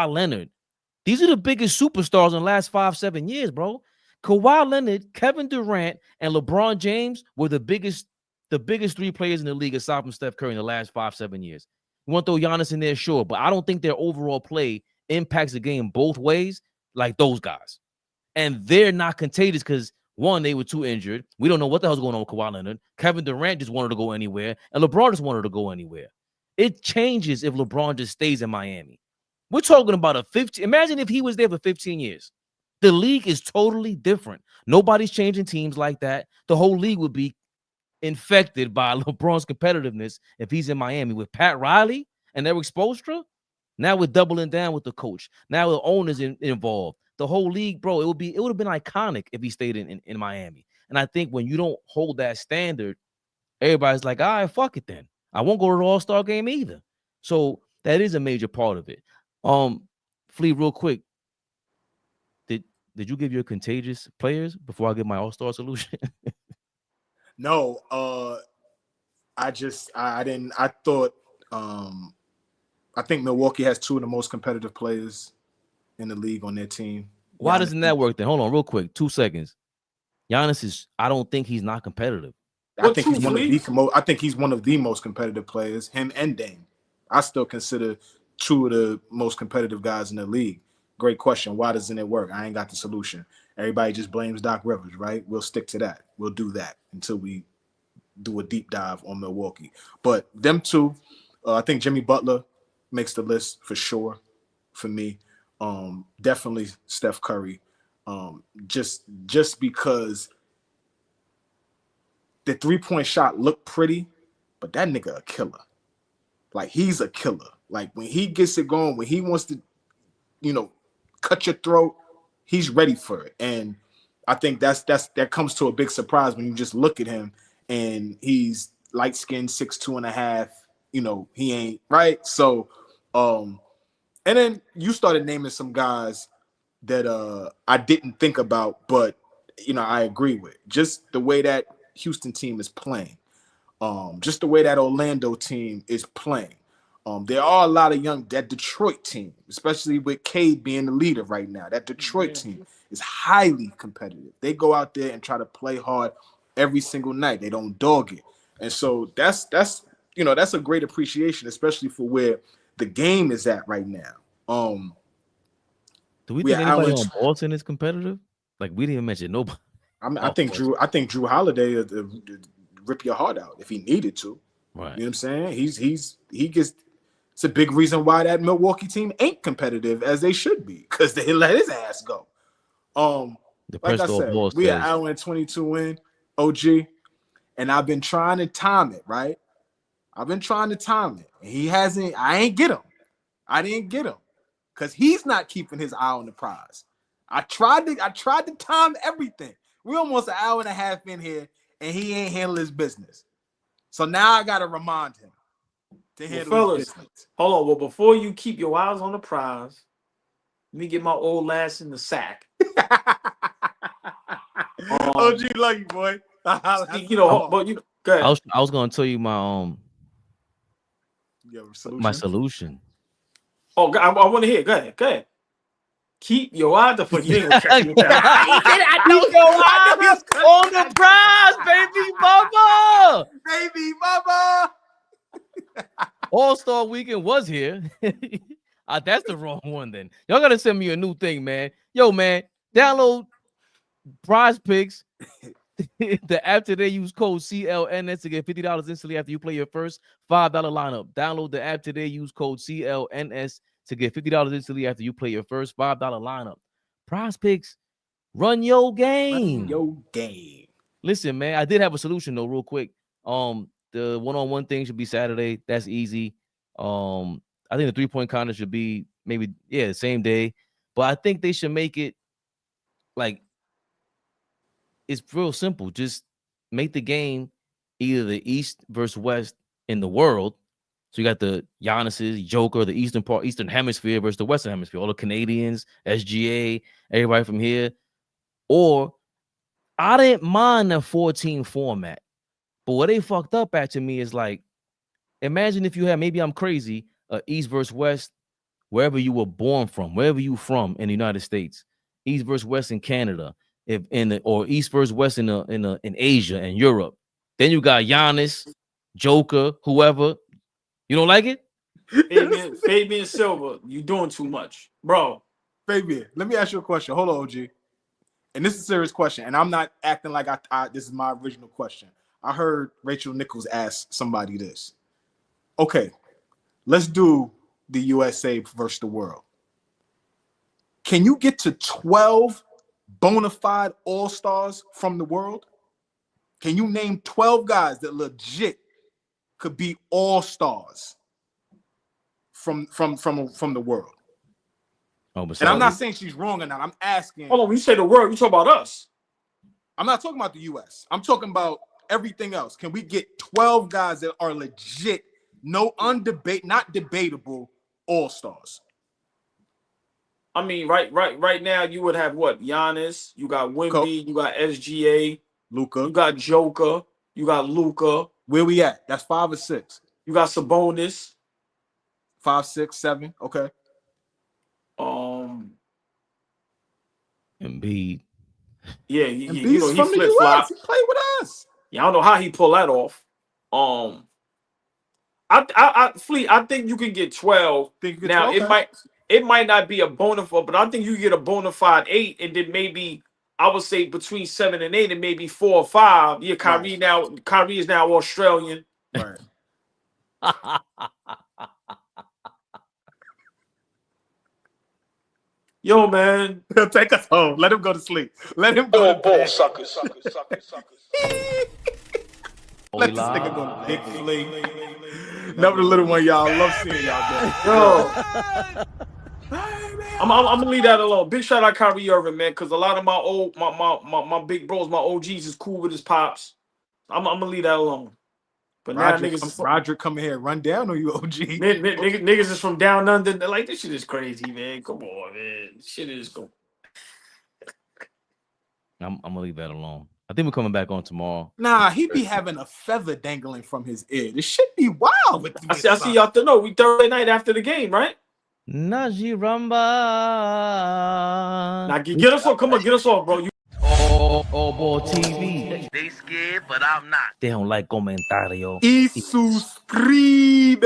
Leonard. These are the biggest superstars in the last 5-7 years, bro. Kawhi Leonard, Kevin Durant, and LeBron James were the biggest 3 players in the league aside from Steph Curry in the last 5-7 years. You want to throw Giannis in there, sure, but I don't think their overall play impacts the game both ways like those guys. And they're not contagious because One, they were too injured. We don't know what the hell's going on with Kawhi Leonard. Kevin Durant just wanted to go anywhere, and LeBron just wanted to go anywhere. It changes if LeBron just stays in Miami. We're talking about a 15. Imagine if he was there for 15 years. The league is totally different. Nobody's changing teams like that. The whole league would be infected by LeBron's competitiveness if he's in Miami with Pat Riley and Eric Spoelstra. Now we're doubling down with the coach. Now the owners involved. The whole league, bro, it would have been iconic if he stayed in Miami. And I think when you don't hold that standard, everybody's like, all right, fuck it then. I won't go to the All-Star game either. So that is a major part of it. Flea, real quick. Did you give your contagious players before I give my All-Star solution? No, I didn't. I thought I think Milwaukee has two of the most competitive players in the league on their team. Why doesn't that work then? Hold on, real quick, 2 seconds. Giannis is. I don't think he's not competitive. I think he's one of the most competitive players. Him and Dame. I still consider two of the most competitive guys in the league. Great question. Why doesn't it work? I ain't got the solution. Everybody just blames Doc Rivers, right? We'll stick to that. We'll do that until we do a deep dive on Milwaukee. But them two, I think Jimmy Butler makes the list for sure for me. Definitely Steph Curry. Just because the three-point shot looked pretty, but that nigga a killer. Like, he's a killer. Like, when he gets it going, when he wants to, cut your throat, he's ready for it. And I think that comes to a big surprise when you just look at him and he's light-skinned, 6'2.5", he ain't right. So, and then you started naming some guys that I didn't think about, but I agree with. Just the way that Houston team is playing, just the way that Orlando team is playing. There are a lot of that Detroit team, especially with Cade being the leader right now. That Detroit team is highly competitive. They go out there and try to play hard every single night. They don't dog it. And so that's a great appreciation, especially for where the game is at right now. Do we think anybody on Boston is competitive? Like, we didn't even mention nobody. I think Drew Holiday would rip your heart out if he needed to. Right. You know what I'm saying? He gets. It's a big reason why that Milwaukee team ain't competitive as they should be, because they let his ass go. Like I said, we are hour and 22 in, OG, and I've been trying to time it, right? I've been trying to time it. And he hasn't. I ain't get him. I didn't get him because he's not keeping his eye on the prize. I tried to time everything. We're almost an hour and a half in here, and he ain't handling his business. So now I got to remind him to handle his business. Hold on. Well, before you keep your eyes on the prize, let me get my old ass in the sack. OG, love you, boy. But go ahead. I was gonna tell you my my solution. Oh, I want to hear. Go ahead. Keep your eyes on you. Ain't gonna catch me with that. I know on the prize, baby mama. All-Star Weekend was here. That's the wrong one then. Y'all gotta send me a new thing, man. Yo, man, download Prize Picks. The app today, use code CLNS to get $50 instantly after you play your first $5 lineup. Download the app today, use code CLNS to get $50 instantly after you play your first $5 lineup. Prize Picks, run your game. Listen, man, I did have a solution though, real quick. The one-on-one thing should be Saturday. That's easy. I think the three-point contest should be maybe the same day, but I think they should make it like it's real simple. Just make the game either the East versus West in the world. So you got the Giannis's, Joker, the Eastern Hemisphere versus the Western Hemisphere, all the Canadians, SGA, everybody from here. Or I didn't mind the 14 format, but what they fucked up at to me is like, imagine if you had, maybe I'm crazy, East versus West, wherever you were born from, wherever you from in the United States, East versus West in Canada, or East versus West in Asia and Europe. Then you got Giannis, Joker, whoever. You don't like it? Fabian Silver, you doing too much, bro. Fabian, let me ask you a question. Hold on, OG. and this is a serious question, and I'm not acting like this is my original question. I heard Rachel Nichols ask somebody this. Okay, let's do the USA versus the world. Can you get to 12 bona fide all-stars from the world? Can you name 12 guys that legit could be all-stars from the world? Oh, and I'm not saying she's wrong or not. I'm asking. Hold on, when you say the world, you talk about us. I'm not talking about the US. I'm talking about everything else. Can we get 12 guys that are legit, not debatable all-stars? I mean, right now you would have what? Giannis, you got Wemby, you got SGA, Luka, you got Joker, you got Luka. Where we at? That's 5 or 6. You got Sabonis. 5, 6, 7. Okay. Embiid. Yeah, Embiid's you know, he flip flop. He played with us. Yeah, I don't know how he pulled that off. Fleet, I think you can get 12. Now 12? It might not be a bona fide, but I think you get a bona fide 8, and then maybe I would say between 7 and 8, and maybe 4 or 5. Yeah, Kyrie right. Kyrie is now Australian. Right. Yo, man. He'll take us home. Let him go to sleep. Let him go to bed. Suckers. Let this nigga go to bed. Big Flea. Never the little one, y'all. Love seeing y'all. Yo. I'm gonna leave that alone. Big shout out Kyrie Irving, man, because a lot of my big bros, my OGs is cool with his pops. I'm gonna leave that alone. But Roderick, now niggas, Roderick coming here, run down on you, OG. Niggas is from down under. They're like, this shit is crazy, man. Come on, man. This shit is cool. I'm gonna leave that alone. I think we're coming back on tomorrow. Nah, he be having a feather dangling from his ear. This shit be wild. With I see y'all to know. We Thursday night after the game, right? Naji Ramba. Now get us off. Come on, get us off, bro. AllBall TV. They scared, but I'm not. They don't like comentario. Y suscribe.